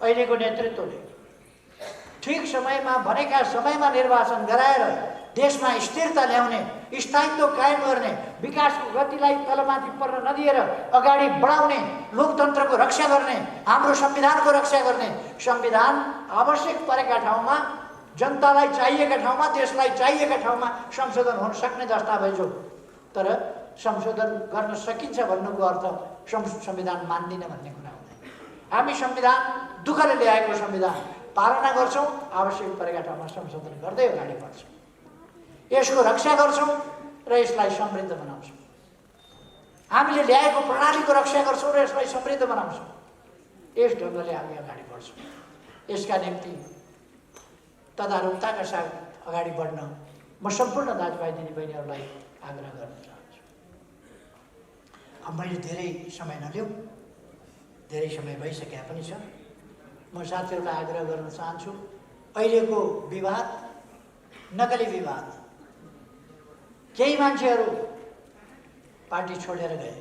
S2: अहिलेको नेतृत्वले ठिक समयमा, भनेका समयमा निर्वाचन गराएर देशमा स्थिरता ल्याउने, स्थायित्व कायम गर्ने, विकासको गतिलाई तलमाथि पर्न नदिएर अगाडि बढाउने, लोकतन्त्रको रक्षा गर्ने, हाम्रो संविधानको रक्षा गर्ने, संविधान आवश्यक परेका ठाउँमा, जनतालाई चाहिएका ठाउँमा, देशलाई चाहिएका ठाउँमा संशोधन हुन सक्ने दस्तावेज हो। तर संशोधन गर्न सकिन्छ भन्नुको अर्थ संविधान मान्दिन भन्ने कुरा हुँदैन। हामी संविधान दुःखले ल्याएको संविधान पालना गर्छौँ, आवश्यक परेका ठाउँमा संशोधन गर्दै अगाडि बढ्छौँ, यसको रक्षा गर्छौँ र यसलाई समृद्ध बनाउँछौँ। हामीले ल्याएको प्रणालीको रक्षा गर्छौँ र यसलाई समृद्ध बनाउँछौँ। यस ढङ्गले हामी अगाडि बढ्छौँ। यसका निम्ति तदारुकताका साथ अगाडि बढ्न म सम्पूर्ण दाजुभाइ दिदीबहिनीहरूलाई आग्रह गर्न चाहन्छु। अब मैले धेरै समय नलिउँ, धेरै समय भइसकेका पनि छ। म साथीहरूलाई आग्रह गर्न चाहन्छु, अहिलेको विवाद नकली विवाद। केही मान्छेहरू पार्टी छोडेर गए,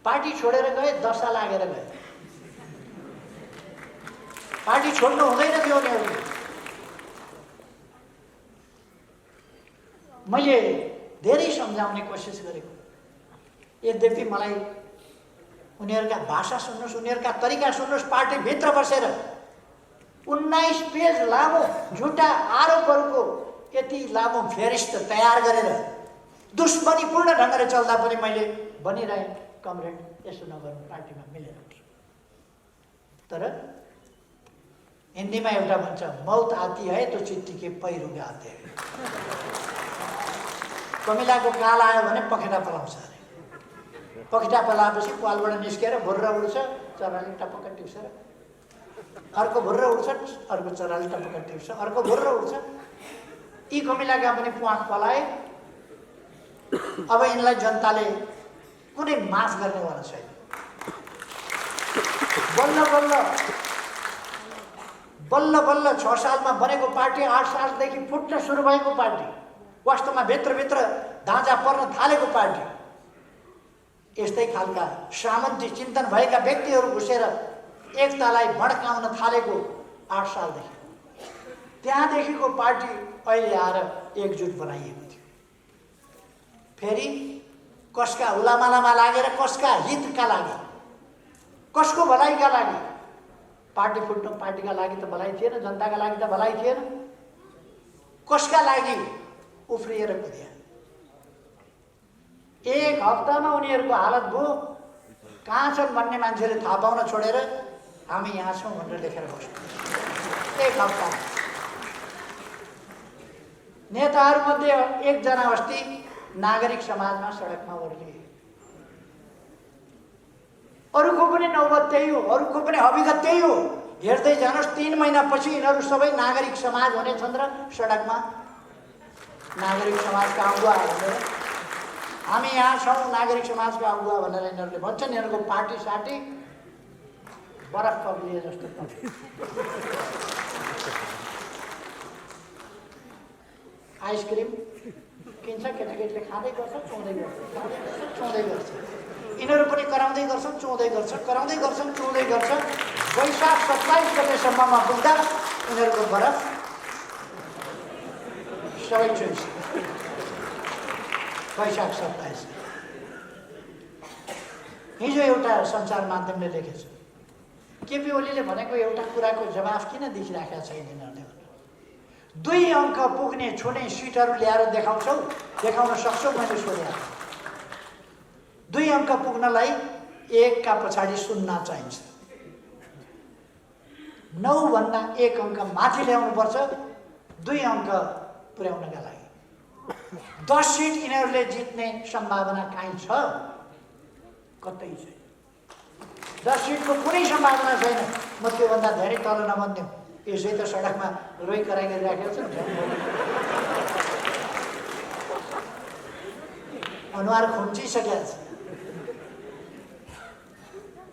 S2: पार्टी छोडेर गए, दशा लागेर गए। पार्टी छोड्नु हुँदैन थियो उनीहरूले। मैले धेरै सम्झाउने कोसिस गरेको, यद्यपि मलाई उनीहरूका भाषा सुन्नुहोस्, उनीहरूका तरिका सुन्नुहोस्। पार्टीभित्र बसेर 19 पेज लामो झुटा आरोपहरूको यति लामो फेरिस्त तयार गरेर दुश्मनीपूर्ण ढङ्गले चल्दा पनि मैले भनिरहेँ, कमरेड यसो नगर्नु, पार्टीमा मिलेर उठ्नु। तर हिन्दीमा एउटा भन्छ, मौत आती है तो चिट्ठी के पैरो गाते हैं। कमिलाको काल आयो भने पखेटा पलाउँछ अरे। पखेटा पलाएपछि पालबाट निस्केर भुर्र उड्छ, चराले टपक्क टिप्छ, अर्को भुर्र उड्छ, अर्को चराले टपक्क टिप्छ, अर्को भुर्र उड्छ। यी कमिलाका पनि प्वाख पलाए। अब यिनलाई जनताले कुनै माफ गर्नेवाला छैन। बल्ल बल्ल 6 सालमा बनेको पार्टी 8 सालदेखि फुट्न सुरु भएको पार्टी, वास्तवमा भित्रभित्र ढाँचा पर्न थालेको पार्टी, यस्तै खालका सामन्ती चिन्तन भएका व्यक्तिहरू घुसेर एकतालाई भड्काउन थालेको 8 सालदेखि, त्यहाँदेखिको पार्टी अहिले आएर एकजुट बनाइएको थियो। फेरि कसका उलामालामा लागेर, कसका हितका लागि, कसको भलाइका लागि पार्टी फुट्नु? पार्टीका लागि त भलाइ थिएन, जनताका लागि त भलाइ थिएन। कसका लागि उफ्रिएर कुदिया। एक हप्तामा उनीहरूको हालत भयो, कहाँ छन् भन्ने मान्छेले थाहा पाउन छोडेर हामी यहाँ छौँ भनेर लेखेर बस्नु। एक हप्ता नेताहरूमध्ये एकजना अस्ति नागरिक समाजमा सडकमा ओर्लिए। अरूको पनि नौबत त्यही हो, अरूको पनि हकीकत त्यही हो। हेर्दै जानुहोस्, 3 महिनापछि यिनीहरू सबै नागरिक समाज हुनेछन् र सडकमा नागरिक समाजका अगुवा भनेर, हामी यहाँ छौँ नागरिक समाजका अगुवा भनेर यिनीहरूले भन्छन्। यिनीहरूको पार्टी साटी बरफ पग्लिए जस्तो पग्लियो। आइसक्रिम किन्छ, केटाकेटीले खाँदै गर्छ, चुँदै गर्छ, खाँदै गर्छ, चुँदै गर्छ। यिनीहरू पनि कराउँदै गर्छन्, चुँदै गर्छ, कराउँदै गर्छन्, चुँदै गर्छ। वैशाख 27 गतेसम्ममा पुग्दा यिनीहरूको बरफ सबै चुन्छ। वैशाख 27। हिजो एउटा सञ्चार माध्यमले लेखेछ, केपी ओलीले भनेको एउटा कुराको जवाफ किन देखिराखेका छैन यिनीहरूले? 2 अङ्क पुग्ने छुने सिटहरू ल्याएर देखाउन सक्छौ? मैले सोधेँ। 2 अङ्क पुग्नलाई 1 का पछाडि 0 चाहिन्छ। 9 भन्दा 1 अङ्क माथि ल्याउनुपर्छ 2 अङ्क पुर्याउनका लागि। 10 सिट यिनीहरूले जित्ने सम्भावना काहीँ छ? कतै छैन। 10 सिटको कुनै सम्भावना छैन। म त्योभन्दा धेरै तल नभनिदिउँ, यसै त सडकमा रोइ कराइ गरिराखेको छ। अनुहार खुम्चिसकेको छ,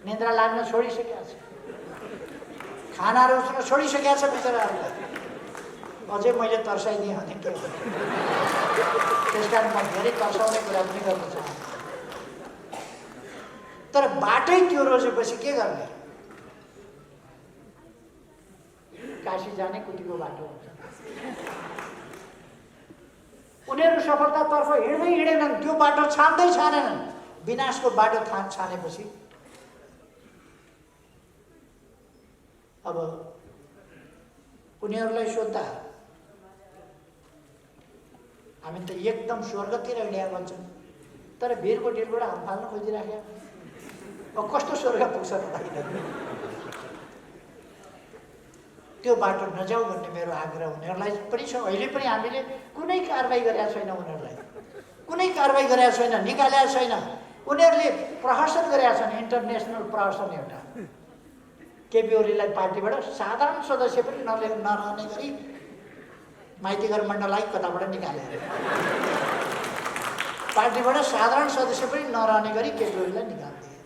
S2: निन्द्रा लाग्न छोडिसकेको छ, खाना रुच्न छोडिसकेको छ बिचराहरूलाई। अझै मैले तर्साइदिएँ भने के हो? त्यस कारण म धेरै तर्साउने कुरा पनि गर्न चाहन्छु। तर बाटै त्यो रोजेपछि के गर्ने? काशी जाने कुटीको बाटो हुन्छ। उनीहरू सफलतातर्फ हिँडेनन्, त्यो बाटो छानेनन्। विनाशको बाटो छानेपछि अब उनीहरूलाई सोद्धा हामी त एकदम स्वर्गतिर हिँड्या भन्छन्, तर भिरको डिलबाट हात फाल्न खोजिराख्यो। अब कस्तो स्वर्ग पुग्छ भन्दाखेरि त्यो बाटो नजाऊ भन्ने मेरो आग्रह उनीहरूलाई पनि छ। अहिले पनि हामीले कुनै कारबाही गरेका छैन, उनीहरूलाई कुनै कारबाही गरेका छैन, निकालेका छैन। उनीहरूले प्रहसन गरेका छन्, इन्टरनेसनल प्रहसन। एउटा केपी ओलीलाई पार्टीबाट साधारण सदस्य पनि नरहने गरी माइतीघर मण्डललाई कताबाट निकाले। पार्टीबाट साधारण सदस्य पनि नरहने गरी केपी ओलीलाई निकालिदिए।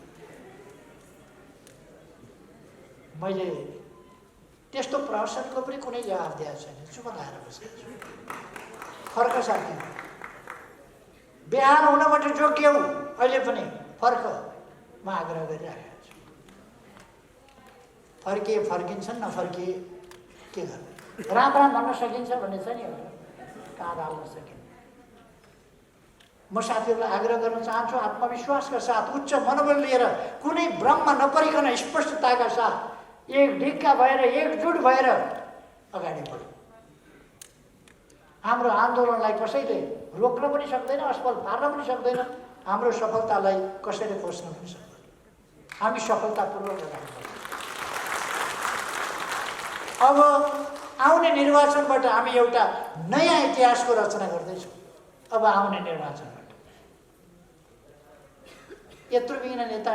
S2: मैले त्यस्तो प्रहसनको पनि कुनै जवाब दिएको छैन। चुप लाएर बसेको छु। फर्क साथी, बेहाल हुनबाट जोग्यौ, अहिले पनि फर्क, म आग्रह गरिरहेको छु। फर्किए फर्किन्छन्, नफर्किए के गर्नु? राम राम भन्न सकिन्छ भन्ने छ नि, काँध हाल्न सकिन्छ। म साथीहरूलाई आग्रह गर्न चाहन्छु, आत्मविश्वासका साथ, उच्च मनोबल लिएर, कुनै भ्रममा नपरिकन स्पष्टताका साथ एक ढिक्का भएर, एकजुट भएर अगाडि बढौँ। हाम्रो आन्दोलनलाई कसैले रोक्न पनि सक्दैन, असफल पार्न पनि सक्दैन। हाम्रो सफलतालाई कसैले खोज्न पनि सक्दैन। हामी सफलतापूर्वक अगाडि बढौँ। अब आउने निर्वाचनबाट हामी एउटा नयाँ इतिहासको रचना गर्दैछौँ। अब आउने निर्वाचनबाट यत्रो बिना नेता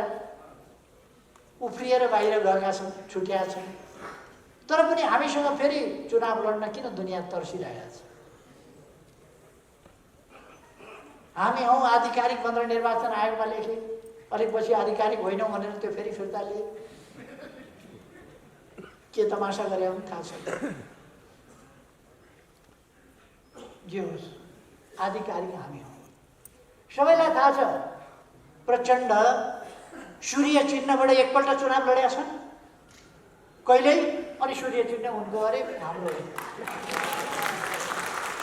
S2: उफ्रिएर बाहिर गएका छन्, छुट्याएका छन्, तर पनि हामीसँग फेरि चुनाव लड्न किन दुनियाँ तर्सिरहेको छ? हामी हौँ आधिकारिक भनेर निर्वाचन आयोगमा लेखे, अलिक पछि आधिकारिक होइनौँ भनेर त्यो फेरि फिर्ता लिए। के तमासा गरे पनि थाहा छैन। जे होस्, आधिकारिक हामी हौँ। सबैलाई थाहा छ, प्रचण्ड सूर्य चिन्हबाट एकपल्ट चुनाव लडेका छन् कहिल्यै, अनि सूर्य चिन्ह उनको अरे हाम्रो।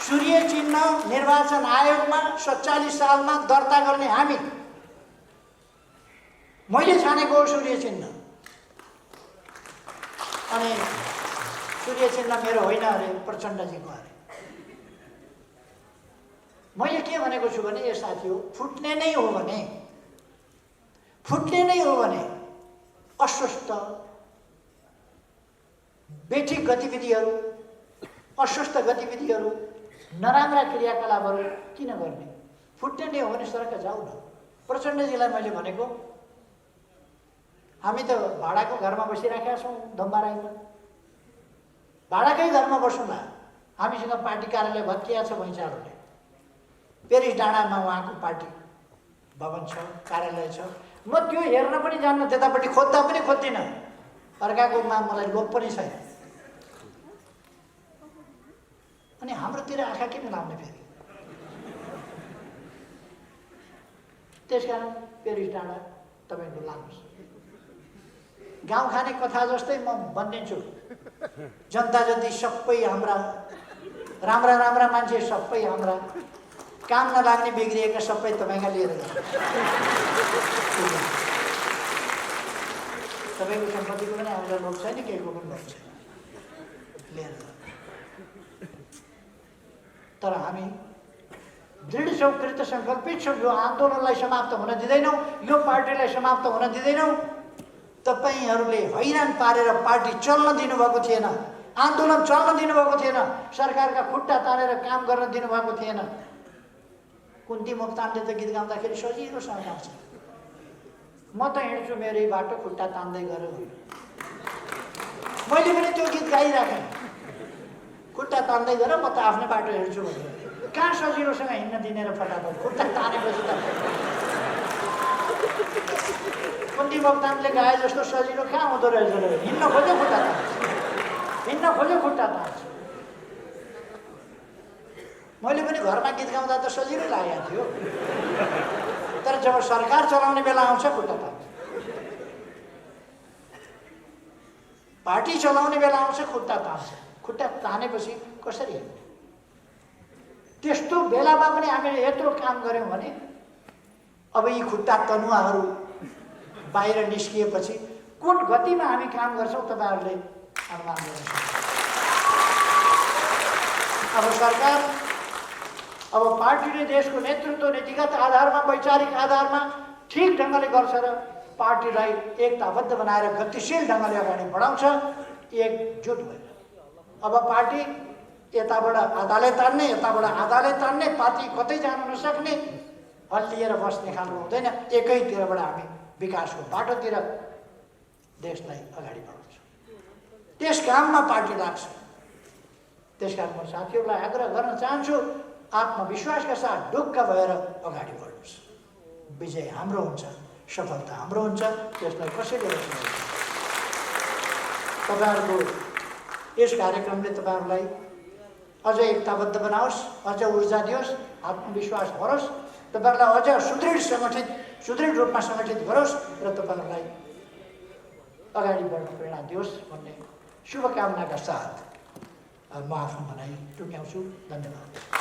S2: सूर्य चिन्ह निर्वाचन आयोगमा 47 सालमा दर्ता गर्ने हामी। मैले छानेको हो सूर्य चिन्ह, अनि सूर्य चिन्ह मेरो होइन अरे, प्रचण्डजीको अरे। मैले के भनेको छु भने, यो साथी हो, फुट्ने नै हो भने अस्वस्थ बेठिक गतिविधिहरू, अस्वस्थ गतिविधिहरू, नराम्रा क्रियाकलापहरू किन गर्ने? फुट्ने नै हो भने सडक जाऊ न। प्रचण्डजीलाई मैले भनेको, हामी त भाडाको घरमा बसिराखेका छौँ दम्बाराईमा, भाडाकै घरमा बसौँ न। हामीसँग पार्टी कार्यालय भत्किया छ भैँचालोले। पेरिस डाँडामा उहाँको पार्टी भवन छ, कार्यालय छ। म त्यो हेर्न पनि जान्न, त्यतापट्टि खोज्दा पनि खोज्दिनँ। अर्काकोमा मलाई लोभ पनि छैन। अनि हाम्रोतिर आँखा किन लाउने फेरि? त्यसकारण पेरिस डाँडा तपाईँको लानुहोस्। गाउँ खाने कथा जस्तै म भनिदिन्छु, जनता जति सबै हाम्रा, राम्रा राम्रा मान्छे सबै हाम्रा, काम नलाग्ने बिग्रिएका सबै तपाईँका लिएर जानु। तपाईँको सम्पत्तिको पनि हामीलाई लोभ छैन, केहीको पनि लोभ छैन, लिएर जानु। तर हामी दृढ छौँ, कृत सङ्कल्पित छौँ। यो आन्दोलनलाई समाप्त हुन दिँदैनौँ, यो पार्टीलाई समाप्त हुन दिँदैनौँ। तपाईँहरूले हैरान पारेर पार्टी चल्न दिनुभएको थिएन, आन्दोलन चल्न दिनुभएको थिएन, सरकारका खुट्टा तानेर काम गर्न दिनुभएको थिएन। कुन्ती मोक्तानले त गीत गाउँदाखेरि सजिलोसँग गाउँछ, म त हिँड्छु मेरै बाटो खुट्टा तान्दै गऱ्यो। मैले पनि त्यो गीत गाइराखेँ, खुट्टा तान्दै गर, म त आफ्नै बाटो हिँड्छु भनेर। कहाँ सजिलोसँग हिँड्न दिने र फटाफट खुट्टा तानेपछि त कुन्ती मोक्तानले गाए जस्तो सजिलो कहाँ हुँदो रहेछ र? हिँड्न खोज्यो खुट्टा तान्छ, हिँड्न खोज्यो खुट्टा तान्छ। मैले पनि घरमा गीत गाउँदा त सजिलो लागेको थियो, तर जब सरकार चलाउने बेला आउँछ खुट्टा तान्छ, पार्टी चलाउने बेला आउँछ खुट्टा तान्छ। खुट्टा तानेपछि कसरी? त्यस्तो बेलामा पनि हामीले यत्रो काम गऱ्यौँ भने अब यी खुट्टा तनुवाहरू बाहिर निस्किएपछि कुन गतिमा हामी काम गर्छौँ तपाईँहरूले अनुमान गर्न सक्नुहुन्छ। अब सरकार, अब पार्टीले देशको नेतृत्व नीतिगत आधारमा, वैचारिक आधारमा ठिक ढङ्गले गर्छ र पार्टीलाई एकताबद्ध बनाएर गतिशील ढङ्गले अगाडि बढाउँछ एकजुट भएर। अब पार्टी यताबाट आधाले तान्ने, यताबाट आधाले तान्ने, पार्टी कतै जान नसक्ने, हल्लिएर बस्ने खालको हुँदैन। एकैतिरबाट हामी विकासको बाटोतिर देशलाई अगाडि बढाउँछौँ। त्यस काममा पार्टी लाग्छ। त्यसकारण म साथीहरूलाई आग्रह गर्न चाहन्छु, आत्मविश्वासका साथ ढुक्क भएर अगाडि बढ्नुहोस्। विजय हाम्रो हुन्छ, सफलता हाम्रो हुन्छ, त्यसलाई कसैले रोक्दैन। तपाईँहरूको यस कार्यक्रमले तपाईँहरूलाई अझ एकताबद्ध बनाओस्, अझ ऊर्जा दियोस्, आत्मविश्वास भरोस्, तपाईँहरूलाई अझ सुदृढ रूपमा सङ्गठित गरोस् र तपाईँहरूलाई अगाडि बढ्न प्रेरणा दियोस् भन्ने शुभकामनाका साथ म आफ्नो भनाइ टुङ्ग्याउँछु। धन्यवाद।